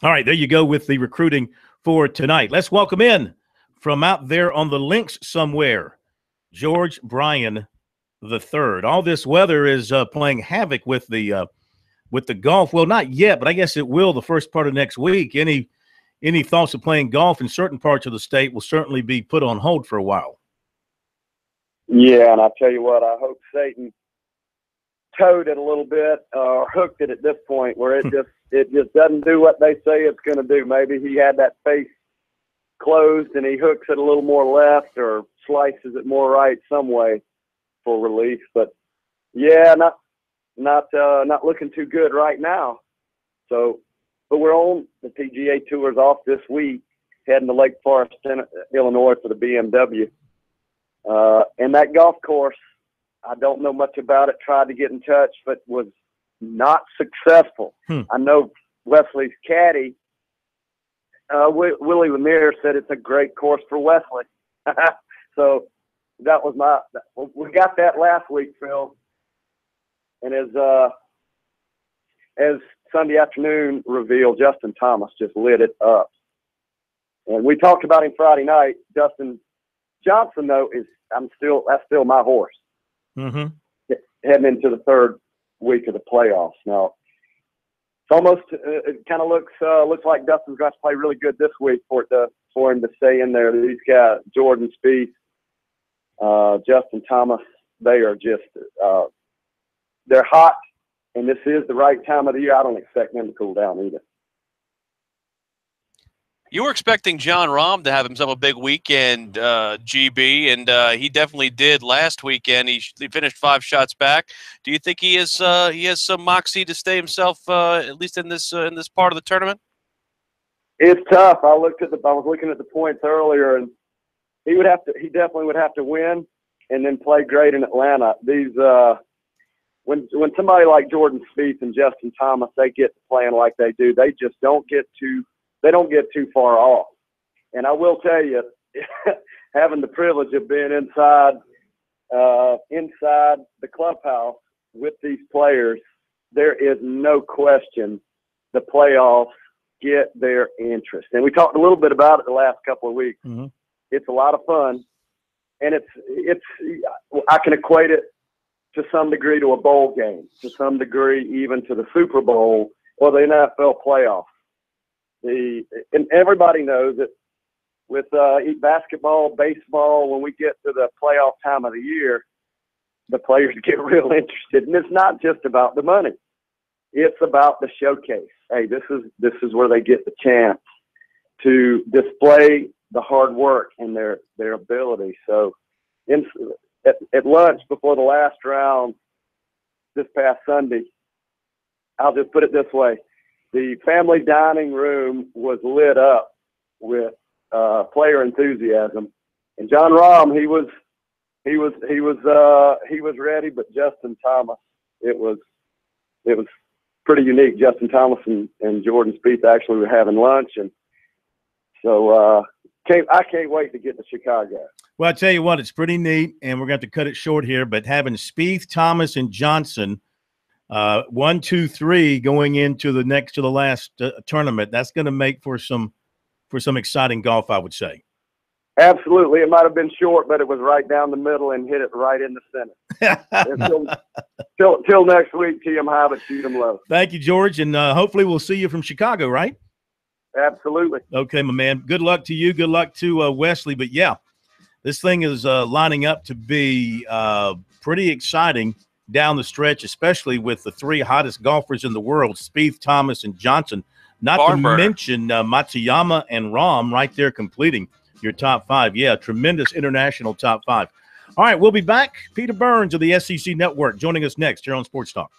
All right, there you go with the recruiting for tonight. Let's welcome in from out there on the links somewhere, George Bryan III. All this weather is playing havoc with the golf. Well, not yet, but I guess it will the first part of next week. Any thoughts of playing golf in certain parts of the state will certainly be put on hold for a while. Yeah, and I'll tell you what, I hope Satan towed it a little bit or hooked it at this point where it just doesn't do what they say it's going to do. Maybe he had that face closed and he hooks it a little more left or slices it more right some way for relief. But yeah, not looking too good right now. So, but we're on the PGA Tour's off this week, heading to Lake Forest, Illinois for the BMW. And that golf course, I don't know much about it. Tried to get in touch, but was not successful. I know Wesley's caddy, Willie Lanier, said it's a great course for Wesley. So that was we got that last week, Phil. And as Sunday afternoon revealed, Justin Thomas just lit it up. And we talked about him Friday night. Dustin Johnson, though, that's still my horse. Mm-hmm. Heading into the third week of the playoffs. Now, it's almost it kind of looks like Dustin's going to play really good this week for him to stay in there. These guys, Jordan Spieth, Justin Thomas, they are just they're hot, and this is the right time of the year. I don't expect them to cool down either. You were expecting John Rahm to have himself a big weekend, GB, and he definitely did last weekend. He finished 5 shots back. Do you think he has some moxie to stay himself at least in this part of the tournament? It's tough. I was looking at the points earlier, and he definitely would have to win and then play great in Atlanta. These when somebody like Jordan Spieth and Justin Thomas, they get to playing like they do, they just don't get too far off. And I will tell you, having the privilege of being inside the clubhouse with these players, there is no question the playoffs get their interest. And we talked a little bit about it the last couple of weeks. Mm-hmm. It's a lot of fun, and I can equate it to some degree to a bowl game, to some degree even to the Super Bowl or the NFL playoffs. And everybody knows that with basketball, baseball, when we get to the playoff time of the year, the players get real interested. And it's not just about the money. It's about the showcase. Hey, this is where they get the chance to display the hard work and their ability. So at lunch before the last round this past Sunday, I'll just put it this way. The family dining room was lit up with player enthusiasm, and John Rahm, he was ready, but Justin Thomas, it was pretty unique. Justin Thomas and Jordan Spieth actually were having lunch, and so I can't wait to get to Chicago. Well, I tell you what, it's pretty neat, and we're going to have to cut it short here. But having Spieth, Thomas, and Johnson. 1, 2, 3 going into the last tournament. That's going to make for some exciting golf, I would say. Absolutely, it might have been short, but it was right down the middle and hit it right in the center. Till next week, tee 'em high but shoot 'em low. Thank you, George, and hopefully we'll see you from Chicago, right? Absolutely. Okay, my man. Good luck to you. Good luck to Wesley. But yeah, this thing is lining up to be pretty exciting down the stretch, especially with the 3 hottest golfers in the world, Spieth, Thomas, and Johnson. Not to mention Matsuyama and Rahm right there completing your top 5. Yeah, tremendous international top 5. All right, we'll be back. Peter Burns of the SEC Network joining us next here on Sports Talk.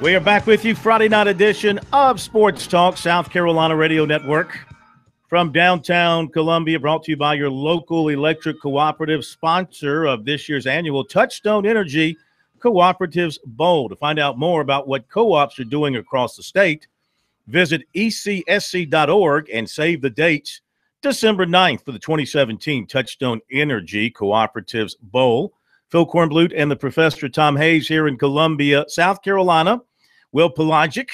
We are back with you, Friday night edition of Sports Talk, South Carolina Radio Network. From downtown Columbia, brought to you by your local electric cooperative, sponsor of this year's annual Touchstone Energy Cooperatives Bowl. To find out more about what co-ops are doing across the state, visit ecsc.org and save the dates. December 9th for the 2017 Touchstone Energy Cooperatives Bowl. Phil Kornblut and the Professor Tom Hayes here in Columbia, South Carolina. Will Pelagic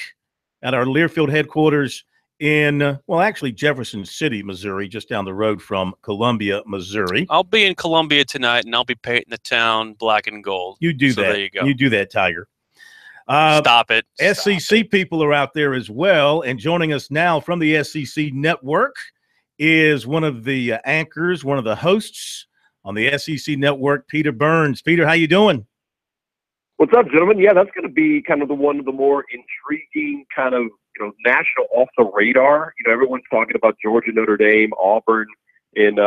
at our Learfield headquarters in, well, actually Jefferson City, Missouri, just down the road from Columbia, Missouri. I'll be in Columbia tonight, and I'll be painting the town black and gold. You do that. There you go. You do that, Tiger. Stop it. SEC people are out there as well, and joining us now from the SEC Network is one of the anchors, one of the hosts on the SEC Network, Peter Burns. Peter, how you doing? What's up, gentlemen? Yeah, that's going to be kind of one of the more intriguing kind of, national off the radar. Everyone's talking about Georgia, Notre Dame, Auburn, and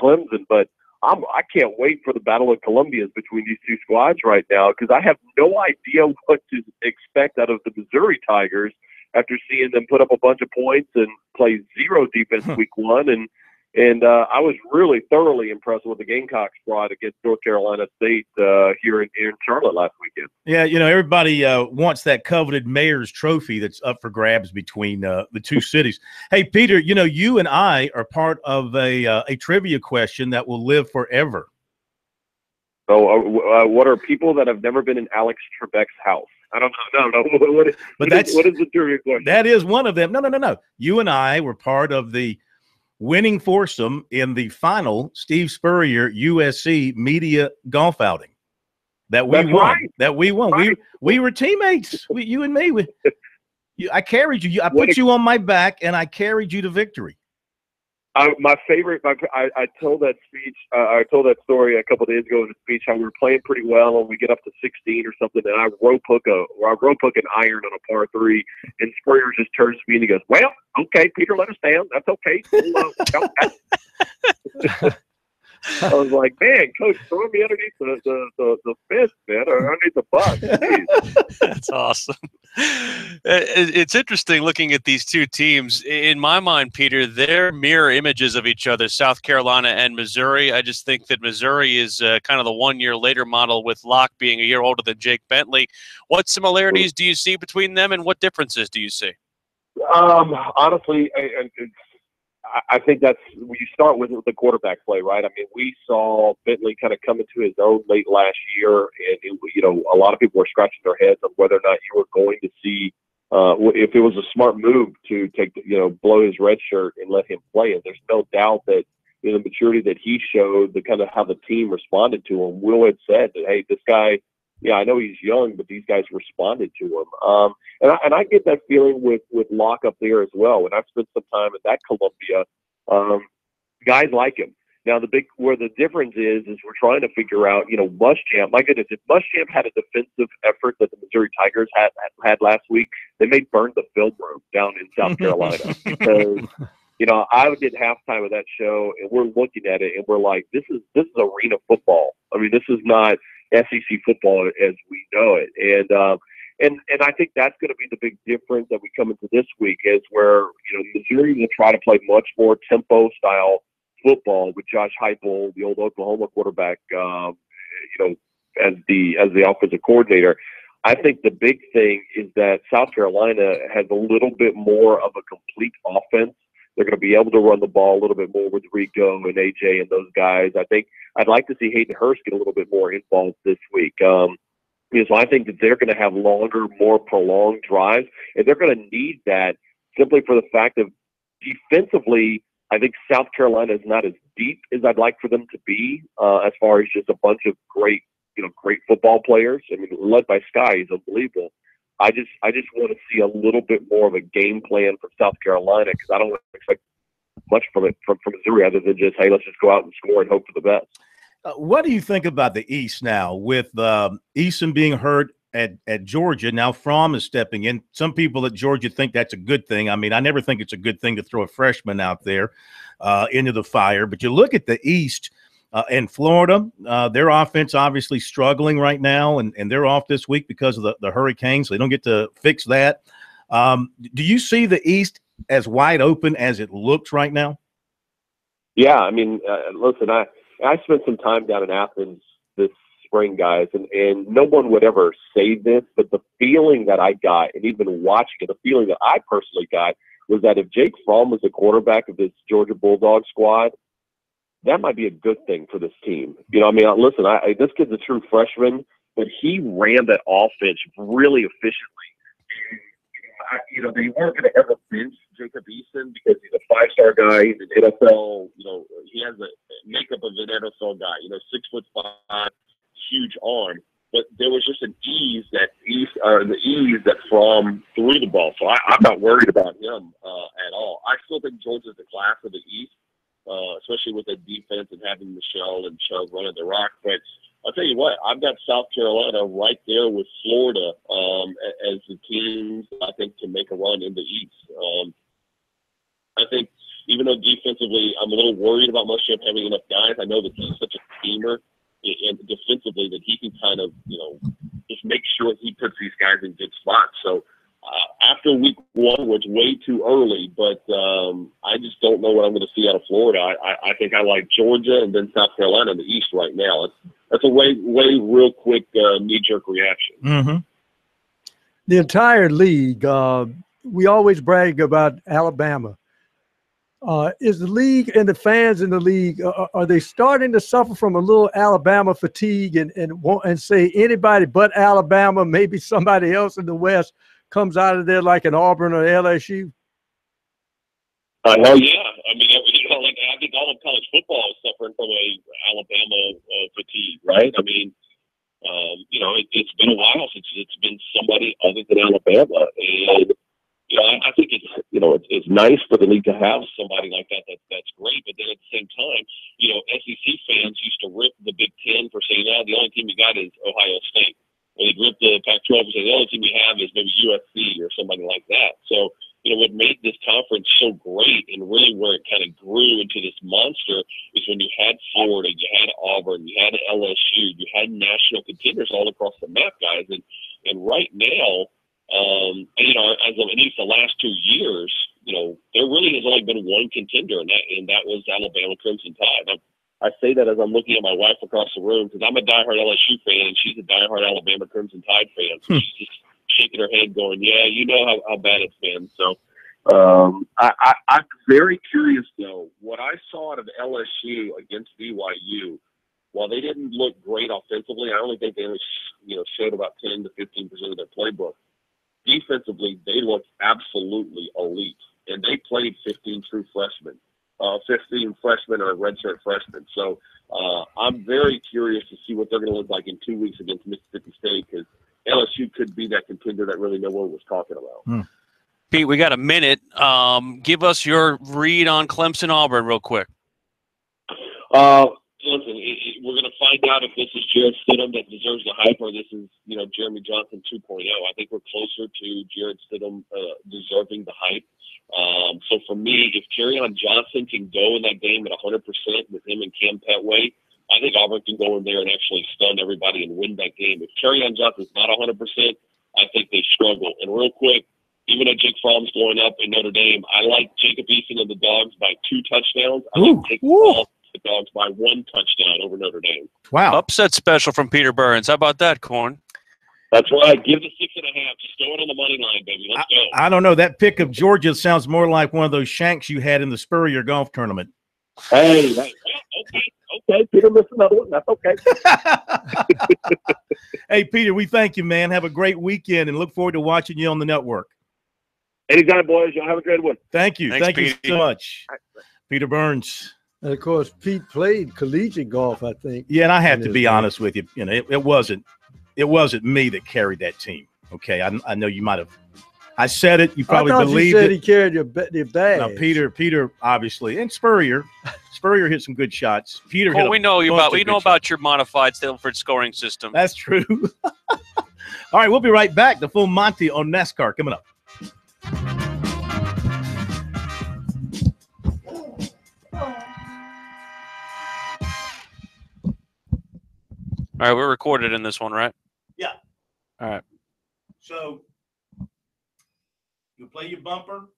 Clemson, but I can't wait for the Battle of Columbias between these two squads right now, because I have no idea what to expect out of the Missouri Tigers after seeing them put up a bunch of points and play zero defense week one. And I was really thoroughly impressed with the Gamecocks brought against North Carolina State here in Charlotte last weekend. Yeah, everybody wants that coveted mayor's trophy that's up for grabs between the two cities. Hey, Peter, you and I are part of a trivia question that will live forever. So what are people that have never been in Alex Trebek's house? I don't know. What is the trivia question? That is one of them. No. You and I were part of the winning foursome in the final Steve Spurrier USC media golf outing that we won. Right. That we won. Right. We were teammates. You and me. I carried you. I put you on my back, and I carried you to victory. My favorite. I told that speech. I told that story a couple of days ago in the speech. How we were playing pretty well, and we get up to 16 or something, and I rope hook an iron on a par 3, and Spurrier just turns to me and he goes, "Well, okay, Peter, let us down. That's okay." I was like, "Man, Coach, throw me underneath the fence, man, or underneath the bus." Jeez. That's awesome. It's interesting looking at these two teams. In my mind, Peter, they're mirror images of each other, South Carolina and Missouri. I just think that Missouri is kind of the 1 year later model, with Locke being a year older than Jake Bentley. What similarities do you see between them, and what differences do you see? Honestly, I think that's when you start with the quarterback play, right? I mean, we saw Bentley kind of come into his own late last year, and a lot of people were scratching their heads on whether or not you were going to see if it was a smart move to blow his red shirt and let him play. And there's no doubt that the maturity that he showed, the kind of how the team responded to him. Will had said that, hey, this guy, I know he's young, but these guys responded to him. And I get that feeling with Locke up there as well. When I've spent some time at that Columbia, guys like him. Now, where the difference is we're trying to figure out, Muschamp. My goodness, if Muschamp had a defensive effort that the Missouri Tigers had last week, they may burn the film room down in South Carolina. Because, I was at halftime of that show, and we're looking at it, and we're like, this is arena football. I mean, this is not SEC football as we know it. And I think that's going to be the big difference that we come into this week, is where, Missouri will try to play much more tempo style football with Josh Heupel, the old Oklahoma quarterback, as the offensive coordinator. I think the big thing is that South Carolina has a little bit more of a complete offense. They're going to be able to run the ball a little bit more with Rico and AJ and those guys. I think I'd like to see Hayden Hurst get a little bit more involved this week. So I think that they're going to have longer, more prolonged drives, and they're going to need that simply for the fact of defensively, I think South Carolina is not as deep as I'd like for them to be, as far as just a bunch of great football players. I mean, led by Sky is unbelievable. I just want to see a little bit more of a game plan from South Carolina, because I don't expect much from Missouri other than just, hey, let's just go out and score and hope for the best. What do you think about the East now, with Eason being hurt at Georgia? Now Fromm is stepping in. Some people at Georgia think that's a good thing. I mean, I never think it's a good thing to throw a freshman out there into the fire. But you look at the East, In Florida, their offense obviously struggling right now, and they're off this week because of the hurricanes. So they don't get to fix that. Do you see the East as wide open as it looks right now? Yeah, I mean, listen, I spent some time down in Athens this spring, guys, and no one would ever say this, but the feeling that I got, and even watching it, the feeling that I personally got was that if Jake Fromm was the quarterback of this Georgia Bulldog squad, that might be a good thing for this team. You know, I mean, listen, this kid's a true freshman, but he ran that offense really efficiently. You know, they weren't going to ever bench Jacob Eason because he's a 5-star guy in the NFL. You know, he has a makeup of an NFL guy. You know, 6'5", huge arm. But there was just an ease that Fromm threw the ball. So I'm not worried about him at all. I still think Georgia's the class of the East, especially with the defense and having Michelle and Chubb running the rock. But I'll tell you what, I've got South Carolina right there with Florida as the teams I think can make a run in the East. I think even though defensively I'm a little worried about Muschamp having enough guys, I know that he's such a schemer and defensively that he can kind of, you know, just make sure he puts these guys in good spots. So after week one, was way too early, but I just don't know what I'm going to see out of Florida. I think I like Georgia and then South Carolina in the East right now. That's a way real quick knee-jerk reaction. Mm-hmm. The entire league, we always brag about Alabama. Is the league and the fans in the league, are they starting to suffer from a little Alabama fatigue and say anybody but Alabama, maybe somebody else in the West, comes out of there like an Auburn or LSU? Hell yeah. I mean, you know, like, I think all of college football is suffering from a Alabama fatigue, right? I mean, you know, it's been a while since it's been somebody other than Alabama. And, you know, I think it's nice for the league to have somebody like that. That's great. But then at the same time, you know, SEC fans used to rip the Big Ten for saying, the only team we got is Ohio State. Or they'd rip the Pac-12 and say, the only team we have is maybe USC or somebody like that. So, you know, what made this conference so great and really where it kind of grew into this monster is when you had Florida, you had Auburn, you had LSU, you had national contenders all across the map, guys. And right now, you know, as of at least the last 2 years, you know, there really has only been one contender, and that was Alabama Crimson Tide. Now, I say that as I'm looking at my wife across the room because I'm a diehard LSU fan and she's a diehard Alabama Crimson Tide fan. So she's just shaking her head going, yeah, you know how bad it's been. So I'm very curious, though. What I saw out of LSU against BYU, while they didn't look great offensively, I only think they only, you know, showed about 10 to 15% of their playbook. Defensively, they looked absolutely elite, and they played 15 true freshmen. 15 freshmen or redshirt freshmen. So I'm very curious to see what they're going to look like in 2 weeks against Mississippi State because LSU could be that contender that really no one was talking about. Pete, we got a minute. Give us your read on Clemson-Auburn real quick. Listen, we're going to find out if this is Jared Stidham that deserves the hype or this is, you know, Jeremy Johnson 2.0. I think we're closer to Jared Stidham deserving the hype. So for me, if Kerryon Johnson can go in that game at 100% with him and Cam Petway, I think Auburn can go in there and actually stun everybody and win that game. If Kerryon Johnson's not 100%, I think they struggle. And real quick, even though Jake Fromm's going up in Notre Dame, I like Jacob Eason and the Dogs by 2 touchdowns. I like taking the Dogs by 1 touchdown over Notre Dame. Wow. Upset special from Peter Burns. How about that, Corn? That's right. Give the 6.5. Just throw it on the money line, baby. Let's go. I don't know. That pick of Georgia sounds more like one of those shanks you had in the Spurrier golf tournament. Hey, okay. Peter missed another one. That's okay. Hey, Peter, we thank you, man. Have a great weekend and look forward to watching you on the network. Anytime, boys. Y'all have a good one. Thank you. Thanks, Thank you so much. Peter Burns. And, of course, Pete played collegiate golf, I think. Yeah, and I have to be honest with you. You know, it wasn't me that carried that team. Okay, I know you might have. I said it. You probably believed it. You said he carried your bag. Now, Peter, obviously, and Spurrier hit some good shots. Peter, Cole, we know about your modified Stilford scoring system. That's true. All right, we'll be right back. The full Monty on NASCAR coming up. All right, we're recorded in this one, right? Yeah. All right. So you play your bumper.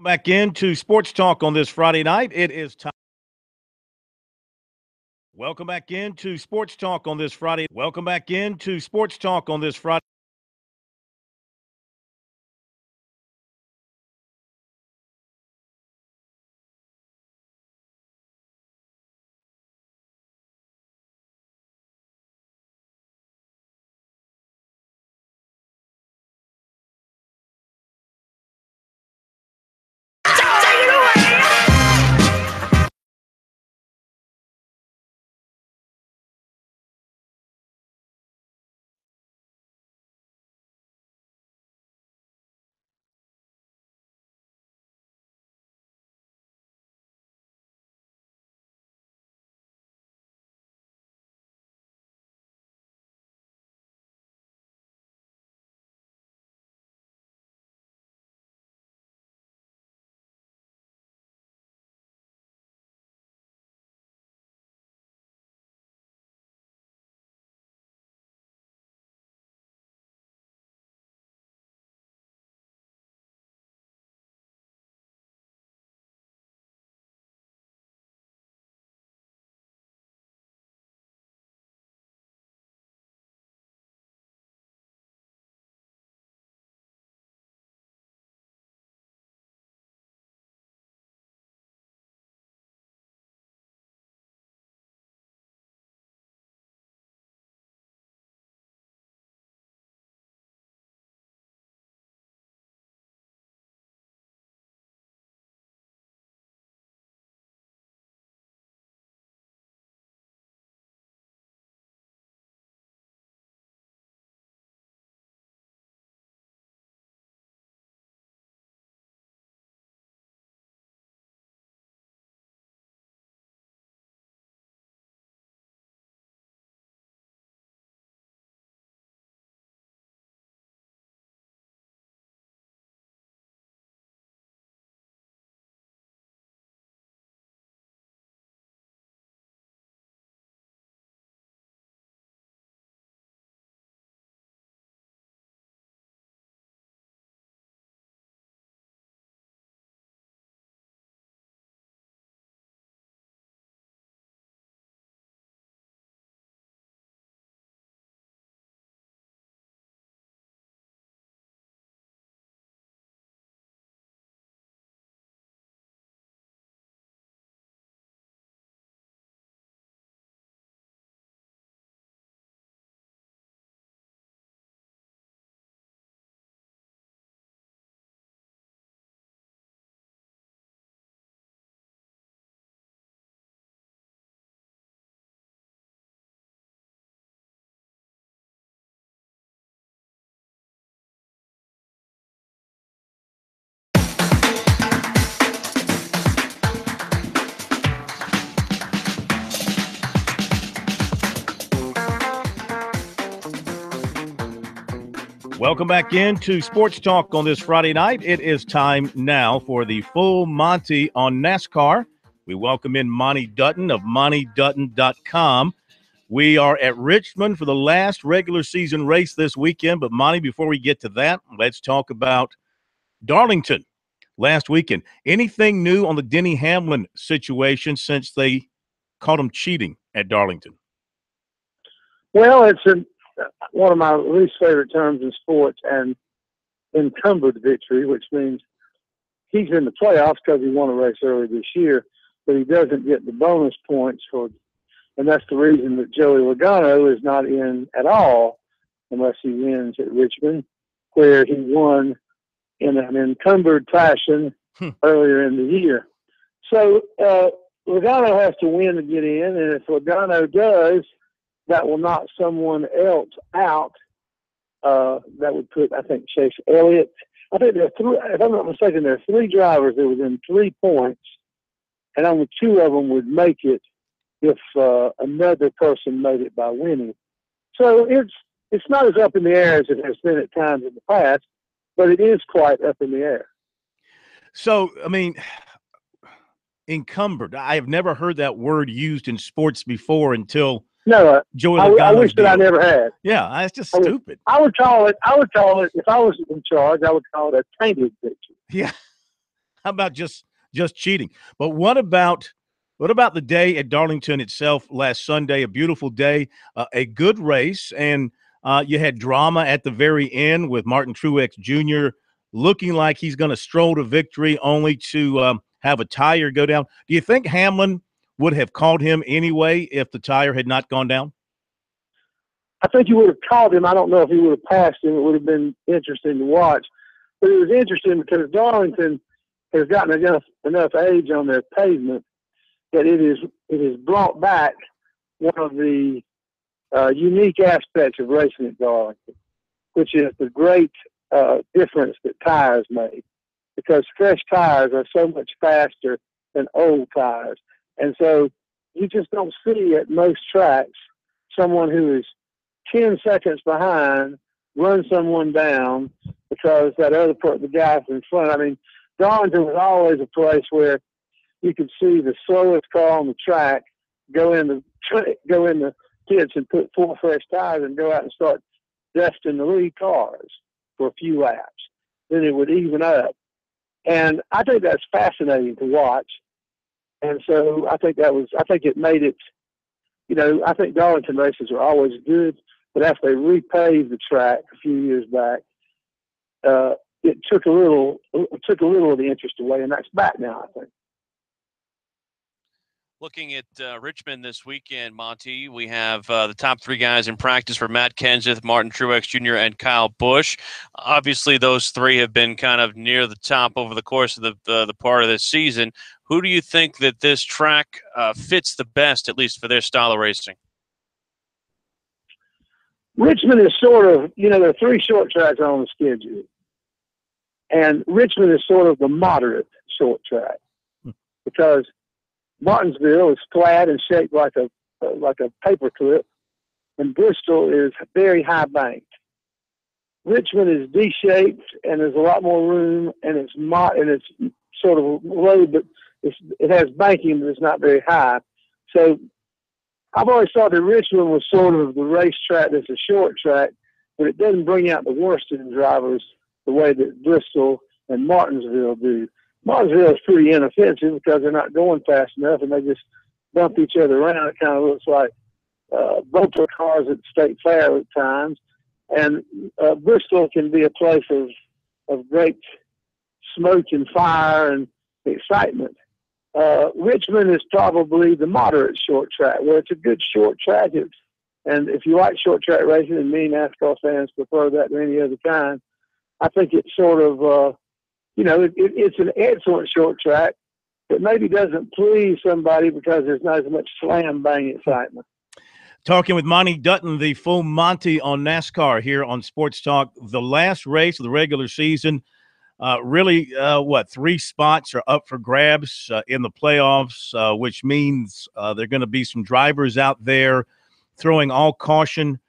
Come back into Sports Talk on this Friday night. It is time. Welcome back into Sports Talk on this Friday. Welcome back into Sports Talk on this Friday. Welcome back into Sports Talk on this Friday night. It is time now for the full Monty on NASCAR. We welcome in Monty Dutton of MontyDutton.com. We are at Richmond for the last regular season race this weekend. But, Monty, before we get to that, let's talk about Darlington last weekend. Anything new on the Denny Hamlin situation since they caught him cheating at Darlington? Well, it's one of my least favorite terms in sports, and encumbered victory, which means he's in the playoffs because he won a race early this year, but he doesn't get the bonus points for, and that's the reason that Joey Logano is not in at all unless he wins at Richmond, where he won in an encumbered fashion earlier in the year. So Logano has to win to get in, and if Logano does, that will knock someone else out. That would put, I think, Chase Elliott. I think there are three, if I'm not mistaken, there are 3 drivers that within 3 points, and only 2 of them would make it if another person made it by winning. So it's not as up in the air as it has been at times in the past, but it is quite up in the air. So, I mean, encumbered. I have never heard that word used in sports before until Joey Logano's I wish that I never had. Yeah, it's just stupid. I would call it, if I was in charge, I would call it a tainted victory. Yeah. How about just cheating? But what about the day at Darlington itself last Sunday? A beautiful day, a good race, and you had drama at the very end with Martin Truex Jr. looking like he's going to stroll to victory, only to have a tire go down. Do you think Hamlin would have called him anyway if the tire had not gone down? I think he would have called him. I don't know if he would have passed him. It would have been interesting to watch. But it was interesting because Darlington has gotten enough age on their pavement that it is brought back one of the unique aspects of racing at Darlington, which is the great difference that tires make, because fresh tires are so much faster than old tires. And so you just don't see at most tracks someone who is 10 seconds behind run someone down because that other the guy in front. I mean, Darlington was always a place where you could see the slowest car on the track go in the pits and put 4 fresh tires and go out and start dusting the lead cars for a few laps. Then it would even up. And I think that's fascinating to watch. And so I think it made it, I think Darlington races are always good, but after they repaved the track a few years back, it took a little of the interest away, and that's back now, I think. Looking at Richmond this weekend, Monty, we have the top 3 guys in practice for Matt Kenseth, Martin Truex Jr., and Kyle Busch. Obviously, those 3 have been kind of near the top over the course of the part of this season. Who do you think that this track fits the best, at least for their style of racing? Richmond is sort of, there are 3 short tracks on the schedule. And Richmond is sort of the moderate short track because Martinsville is flat and shaped like a paper clip, and Bristol is very high banked. Richmond is D-shaped, and there's a lot more room, and it's sort of low, but it has banking, but it's not very high. So I've always thought that Richmond was sort of the racetrack that's a short track, but it doesn't bring out the worst in drivers the way that Bristol and Martinsville do. Martinsville is pretty inoffensive because they're not going fast enough, and they just bump each other around. It kind of looks like bumper cars at the State Fair at times. And Bristol can be a place of great smoke and fire and excitement. Richmond is probably the moderate short track, where it's a good short track. And if you like short track racing, and many NASCAR fans prefer that to any other kind, I think it's sort of, it's an excellent short track that maybe doesn't please somebody because there's not as much slam bang excitement. Talking with Monty Dutton, the full Monty on NASCAR here on Sports Talk. The last race of the regular season, really, 3 spots are up for grabs in the playoffs, which means there are going to be some drivers out there throwing all caution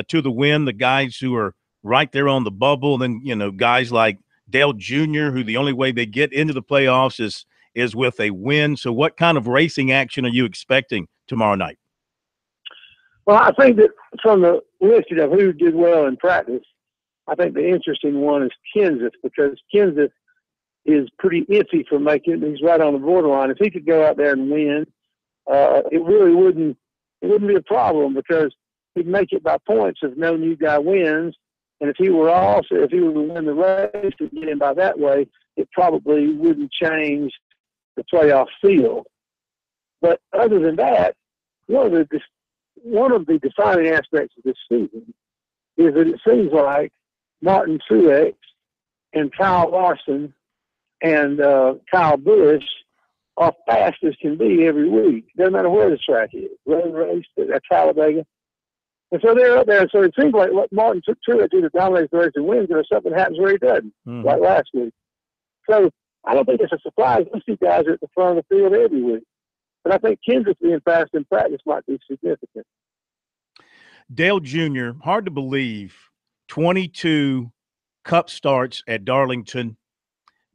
to the wind, the guys who are right there on the bubble. Then, guys like Dale Jr., who the only way they get into the playoffs is with a win. So what kind of racing action are you expecting tomorrow night? Well, I think that from the list of who did well in practice, I think the interesting one is Kenseth, because Kenseth is pretty iffy for making it. He's right on the borderline. If he could go out there and win, it really wouldn't be a problem because he'd make it by points if no new guy wins. And if he were to win the race and get in by that way, it probably wouldn't change the playoff field. But other than that, one of the defining aspects of this season is that it seems like Martin Truex and Kyle Larson and Kyle Busch are fast as can be every week. Doesn't matter where the track is. Road race at Talladega. And so they're up there. So it seems like Martin Truex either dominates the race and wins, or something happens where he doesn't, like last week. So I don't think it's a surprise. Those two guys are at the front of the field every week. But I think Kendrick being fast in practice might be significant. Dale Jr., hard to believe, 22 Cup starts at Darlington.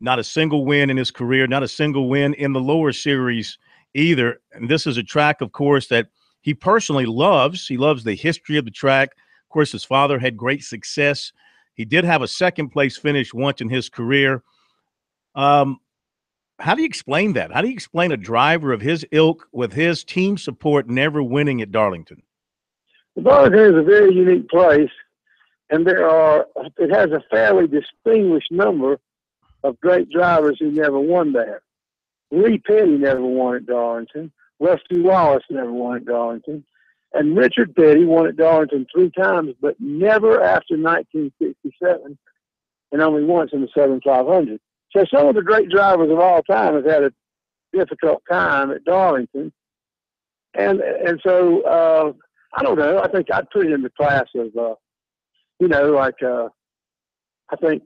Not a single win in his career, not a single win in the lower series either. And this is a track, of course, that he personally loves. He loves the history of the track. Of course, his father had great success. He did have a second-place finish once in his career. How do you explain that? How do you explain a driver of his ilk with his team support never winning at Darlington? Darlington is a very unique place, and it has a fairly distinguished number of great drivers who never won there. Lee Petty never won at Darlington. Rusty Wallace never won at Darlington. And Richard Petty won at Darlington 3 times, but never after 1967, and only once in the Southern 500. So some of the great drivers of all time have had a difficult time at Darlington. And so, I don't know. I think I'd put it in the class of, I think,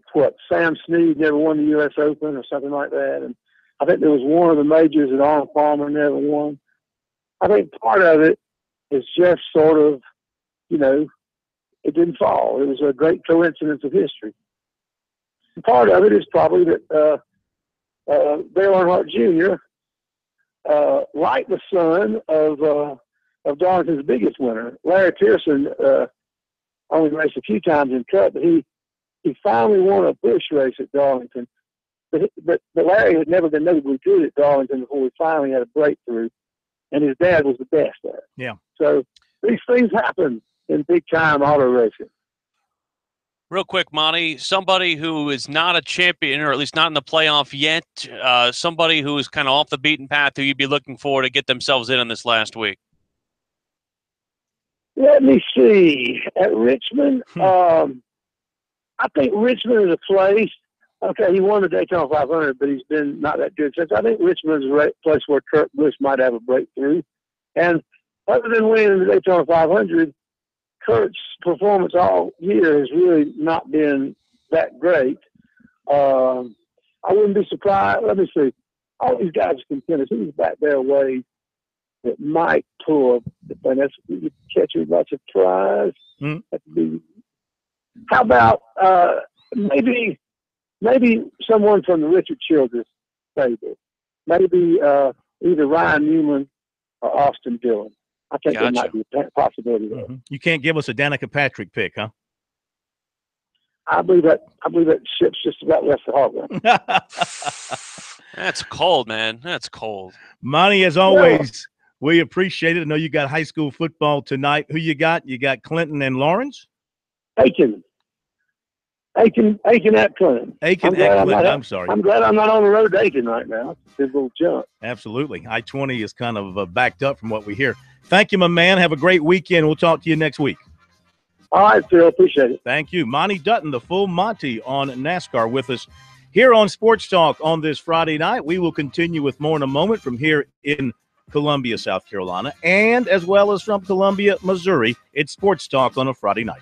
Sam Snead never won the U.S. Open or something like that. And I think there was one of the majors that Arnold Palmer never won. I think part of it is just sort of, it didn't fall. It was a great coincidence of history. And part of it is probably that Dale Earnhardt Jr., like the son of Darlington's biggest winner, Larry Pearson, only raced a few times in Cup, but he finally won a Busch race at Darlington. But Larry had never been notably good at Darlington before he finally had a breakthrough, and his dad was the best at it. Yeah. So these things happen in big-time auto racing. Real quick, Monty, somebody who is not a champion, or at least not in the playoff yet, somebody who is kind of off the beaten path who you'd be looking for to get themselves in on this last week. Let me see. At Richmond, I think Richmond is a place. Okay, he won the Daytona 500, but he's been not that good since. I think Richmond is a place where Kurt Busch might have a breakthrough. And other than winning the Daytona 500, Kurt's performance all year has really not been that great. I wouldn't be surprised. Let me see. All these guys are contenders. Who's back there away that might pull the thing? That's you catch me by surprise. That'd be. How about maybe someone from the Richard Childress stable? Maybe either Ryan Newman or Austin Dillon. I think there might be a possibility there. You can't give us a Danica Patrick pick, huh? I believe that ship's just about left the harbor. That's cold, man. That's cold. Monty, as always, we appreciate it. I know you got high school football tonight. Who you got? You got Clinton and Lawrence? Aiken at Clinton. Aiken at Clinton. I'm sorry. I'm glad I'm not on the road to Aiken right now. It's a little jump. Absolutely. I-20 is kind of backed up from what we hear. Thank you, my man. Have a great weekend. We'll talk to you next week. All right, Phil. Appreciate it. Thank you. Monty Dutton, the full Monty on NASCAR with us here on Sports Talk on this Friday night. We will continue with more in a moment from here in Columbia, South Carolina, and as well as from Columbia, Missouri. It's Sports Talk on a Friday night.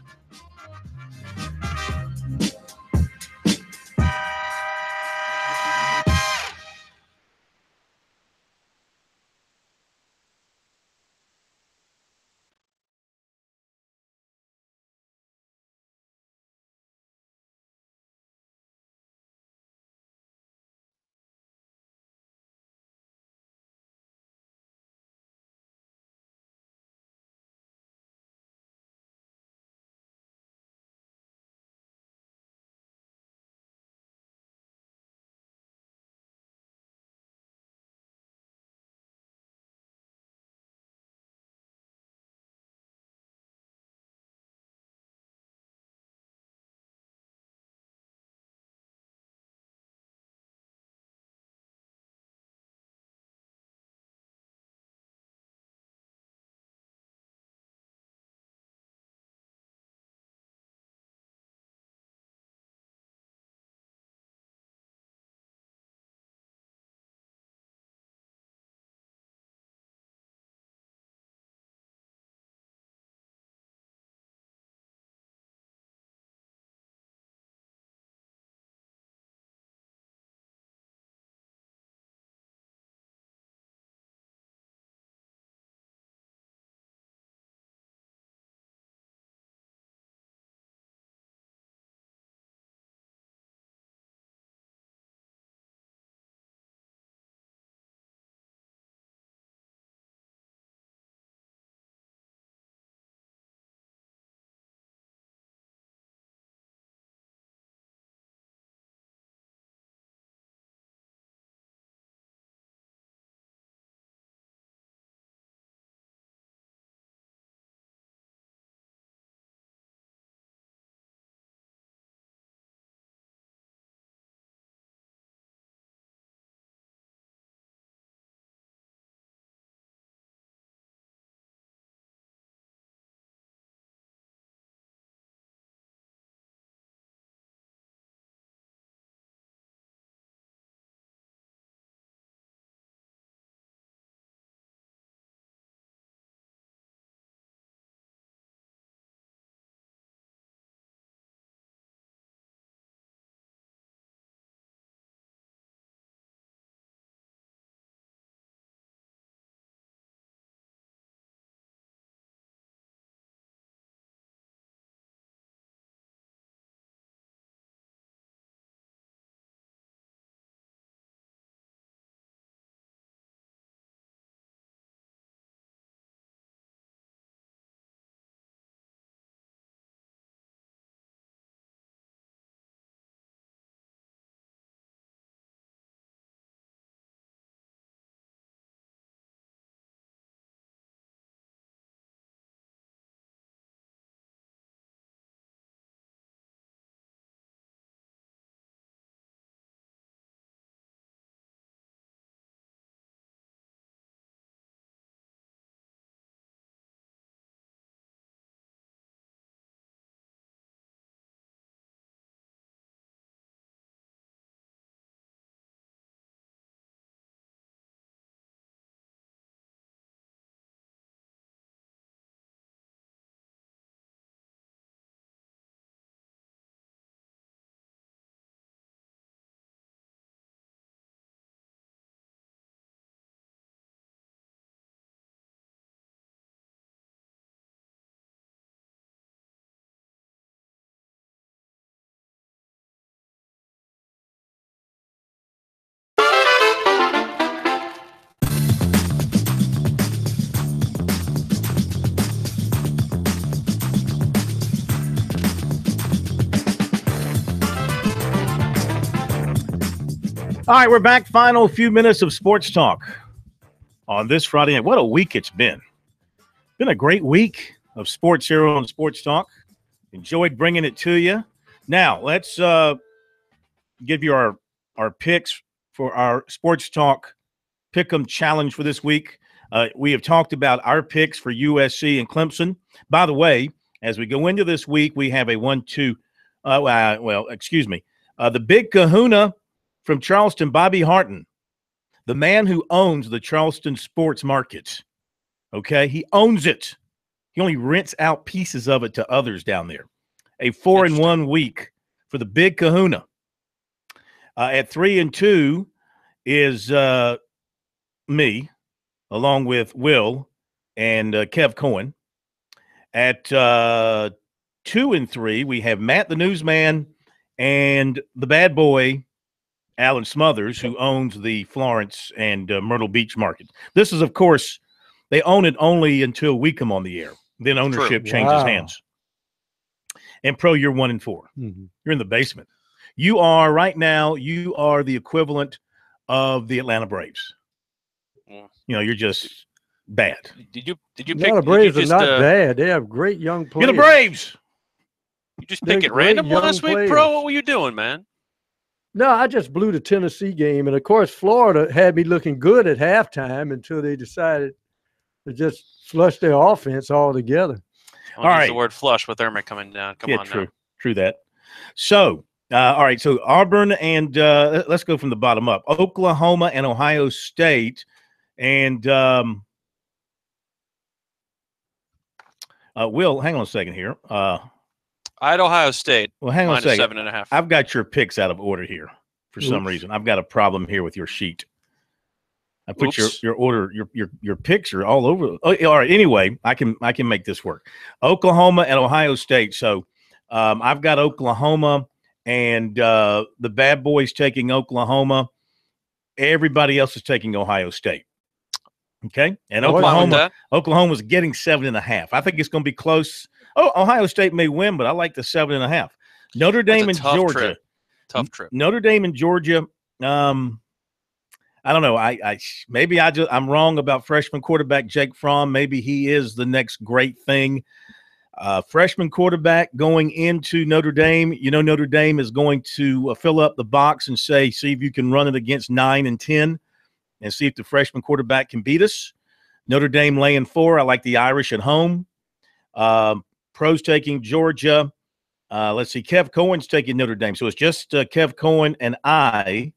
All right, we're back. Final few minutes of Sports Talk on this Friday night. What a week it's been. Been a great week of sports here on Sports Talk. Enjoyed bringing it to you. Now, let's give you our picks for our Sports Talk Pick'em Challenge for this week. We have talked about our picks for USC and Clemson. By the way, as we go into this week, we have a 1-2. The Big Kahuna from Charleston, Bobby Harton, the man who owns the Charleston sports markets. Okay, he owns it. He only rents out pieces of it to others down there. A 4-1 week for the Big Kahuna. At 3-2 is me, along with Will and Kev Cohen. At 2-3, we have Matt the Newsman and the bad boy, Alan Smothers, who owns the Florence and Myrtle Beach market. This is, of course, they own it only until we come on the air. Then ownership changes hands. And Pro, you're 1-4. Mm-hmm. You're in the basement. You are right now. You are the equivalent of the Atlanta Braves. Yeah. You know, you're just bad. Did you pick? Atlanta Braves are not bad. They have great young players. You're the Braves. You just pick it random last week, Pro? What were you doing, man? No, I just blew the Tennessee game, and of course, Florida had me looking good at halftime until they decided to just flush their offense altogether. All right, the word "flush" with Irma coming down. Come on, true, now. True that. So, all right, so Auburn and let's go from the bottom up. Oklahoma and Ohio State, and Will, hang on a second here. I had Ohio State. Well, hang on a second. -7.5. I've got your picks out of order here for some reason. I've got a problem here with your sheet. I put your order, your picks are all over. Oh, all right. Anyway, I can make this work. Oklahoma and Ohio State. So I've got Oklahoma and the bad boys taking Oklahoma. Everybody else is taking Ohio State. Okay. And Oklahoma's getting 7.5. I think it's going to be close. Oh, Ohio State may win, but I like the 7.5. Notre Dame and Georgia. Tough trip. Notre Dame and Georgia. I don't know. I'm wrong about freshman quarterback Jake Fromm. Maybe he is the next great thing. Freshman quarterback going into Notre Dame. You know, Notre Dame is going to fill up the box and see if you can run it against 9 and 10 and see if the freshman quarterback can beat us. Notre Dame laying 4. I like the Irish at home. Pro's taking Georgia. Let's see. Kev Cohen's taking Notre Dame. So it's just Kev Cohen and I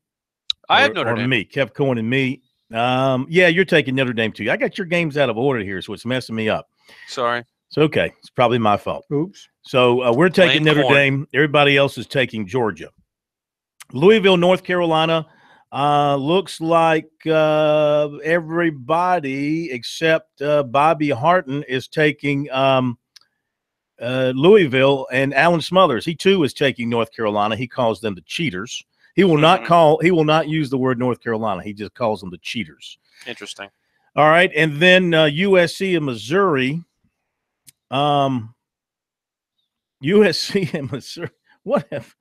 have Notre Dame. Me. Kev Cohen and me. Yeah, you're taking Notre Dame too. I got your games out of order here, so it's messing me up. Sorry. It's okay. It's probably my fault. Oops. So we're taking Notre Dame. Everybody else is taking Georgia. Louisville, North Carolina. Looks like everybody except Bobby Harton is taking Louisville, and Alan Smothers. He too is taking North Carolina. He calls them the cheaters. He will not use the word North Carolina. He just calls them the cheaters. Interesting. All right, and then USC and Missouri. USC and Missouri. What have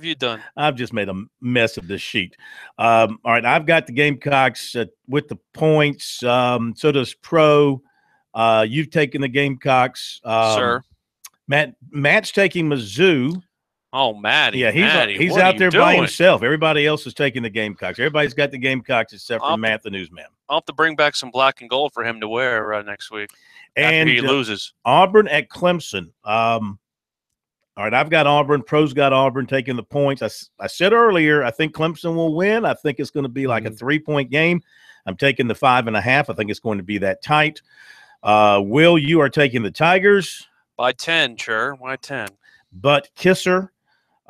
you done? I've just made a mess of this sheet. All right, I've got the Gamecocks with the points. So does Pro. You've taken the Gamecocks, sir. Matt's taking Mizzou. Oh, Matty. Yeah, he's out there by himself. Everybody else is taking the Gamecocks. Everybody's got the Gamecocks except for Matt the Newsman. I'll have to bring back some black and gold for him to wear next week. And after he loses. Auburn at Clemson. All right, I've got Auburn. Pro's got Auburn taking the points. I said earlier, I think Clemson will win. I think it's going to be like a 3-point game. I'm taking the 5.5. I think it's going to be that tight. Will, you are taking the Tigers. By 10, sure. Why 10? But Kisser.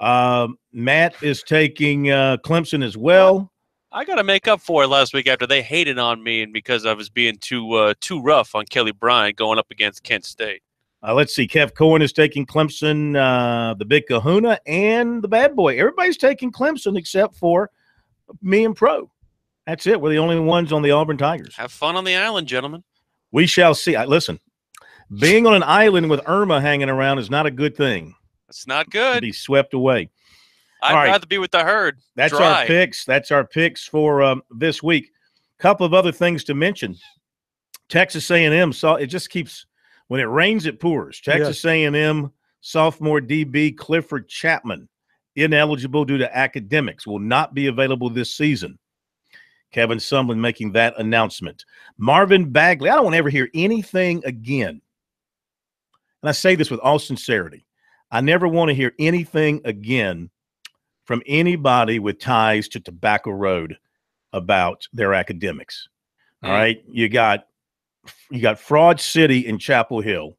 Matt is taking Clemson as well. I got to make up for it last week after they hated on me and because I was being too rough on Kelly Bryant going up against Kent State. Let's see. Kev Cohen is taking Clemson, the Big Kahuna, and the bad boy. Everybody's taking Clemson except for me and Pro. That's it. We're the only ones on the Auburn Tigers. Have fun on the island, gentlemen. We shall see. Listen, being on an island with Irma hanging around is not a good thing. It's not good. Be swept away. I'd rather be with the herd. That's dry. our picks. That's our picks for this week. Couple of other things to mention. Texas A&M saw it just keeps when it rains it pours. Texas A&M sophomore DB Clifford Chapman, ineligible due to academics, will not be available this season. Kevin Sumlin making that announcement. Marvin Bagley, I don't want to ever hear anything again. And I say this with all sincerity. I never want to hear anything again from anybody with ties to Tobacco Road about their academics. All right. You got Fraud City in Chapel Hill.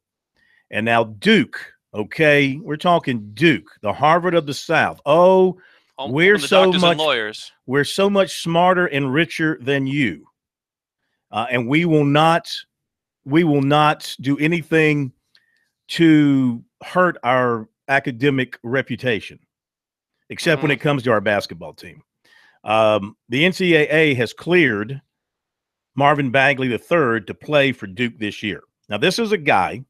And now Duke, okay? We're talking Duke, the Harvard of the South. Oh, we're so much smarter and richer than you. And we will not do anything to hurt our academic reputation, except when it comes to our basketball team. The NCAA has cleared Marvin Bagley III to play for Duke this year. Now, this is a guy,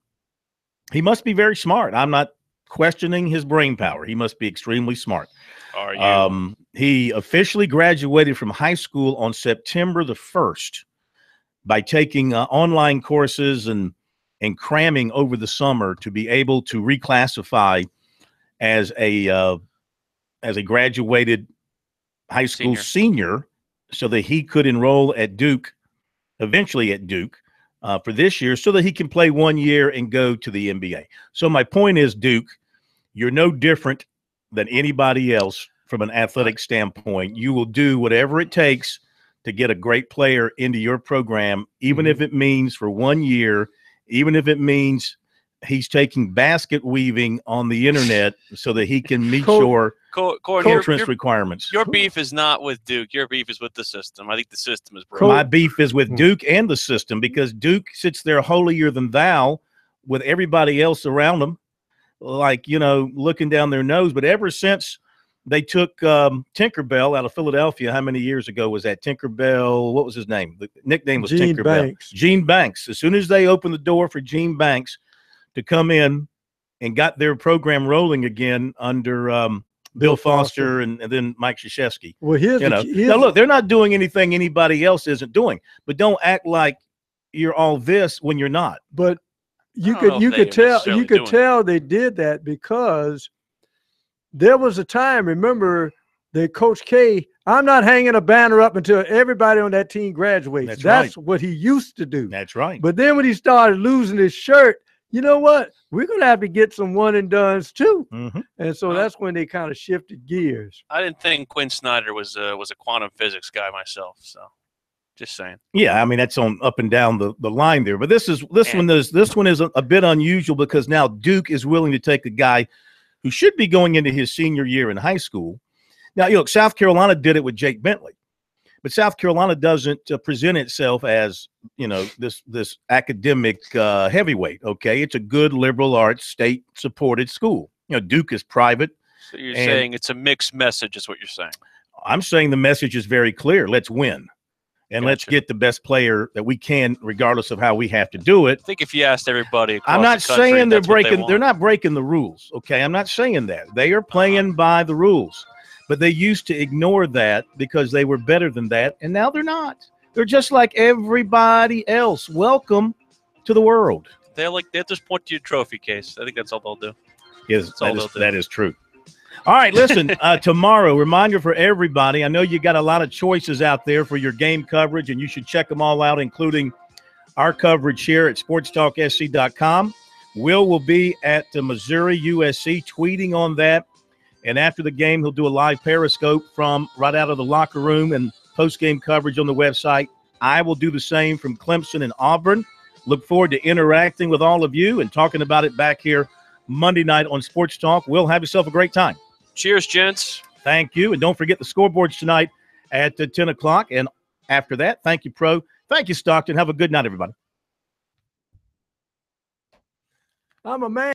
he must be very smart. I'm not questioning his brain power. He must be extremely smart. Are you? He officially graduated from high school on September the 1st by taking online courses and cramming over the summer to be able to reclassify as a graduated high school senior so that he could enroll at Duke, eventually at Duke, for this year so that he can play 1 year and go to the NBA. So my point is, Duke, you're no different than anybody else from an athletic standpoint. You will do whatever it takes to get a great player into your program, even if it means for 1 year, even if it means he's taking basket weaving on the internet so that he can meet your entrance requirements. Your beef is not with Duke. Your beef is with the system. I think the system is broken. My beef is with Duke and the system because Duke sits there holier than thou with everybody else around them, like, looking down their nose. But ever since they took Tinkerbell out of Philadelphia, how many years ago was that? Tinkerbell, what was his name? The nickname was Gene Tinkerbell. Banks. Gene Banks. As soon as they opened the door for Gene Banks to come in and got their program rolling again under Bill Foster and then Mike Krzyzewski. Well, now look, they're not doing anything anybody else isn't doing, but don't act like you're all this when you're not. But you could tell they did that because there was a time, remember, that Coach K, I'm not hanging a banner up until everybody on that team graduates. That's what he used to do. That's right. But then when he started losing his shirt, you know what? We're going to have to get some one and dones too. And so that's when they kind of shifted gears. I didn't think Quinn Snyder was a quantum physics guy myself. So just saying. Yeah, I mean, that's on up and down the line there. But this one is a bit unusual because now Duke is willing to take a guy who should be going into his senior year in high school. Now, South Carolina did it with Jake Bentley, but South Carolina doesn't present itself as, this academic heavyweight. Okay. It's a good liberal arts state supported school. Duke is private. So you're saying it's a mixed message is what you're saying. I'm saying the message is very clear. Let's win. And let's get the best player that we can, regardless of how we have to do it. I think if you asked everybody across I'm not the country, saying they're not breaking the rules. Okay. I'm not saying that. They are playing by the rules. But they used to ignore that because they were better than that, and now they're not. They're just like everybody else. Welcome to the world. They'll just point to your trophy case. I think that's all they'll do. Yes, that is true. All right, listen, tomorrow, reminder for everybody. I know you got a lot of choices out there for your game coverage, and you should check them all out, including our coverage here at SportsTalkSC.com. Will be at Missouri USC, tweeting on that. And after the game, he'll do a live Periscope from right out of the locker room and post-game coverage on the website. I will do the same from Clemson and Auburn. Look forward to interacting with all of you and talking about it back here Monday night on Sports Talk. Will, have yourself a great time. Cheers, gents. Thank you. And don't forget the scoreboards tonight at 10 o'clock. And after that, thank you, Pro. Thank you, Stockton. Have a good night, everybody. I'm a man.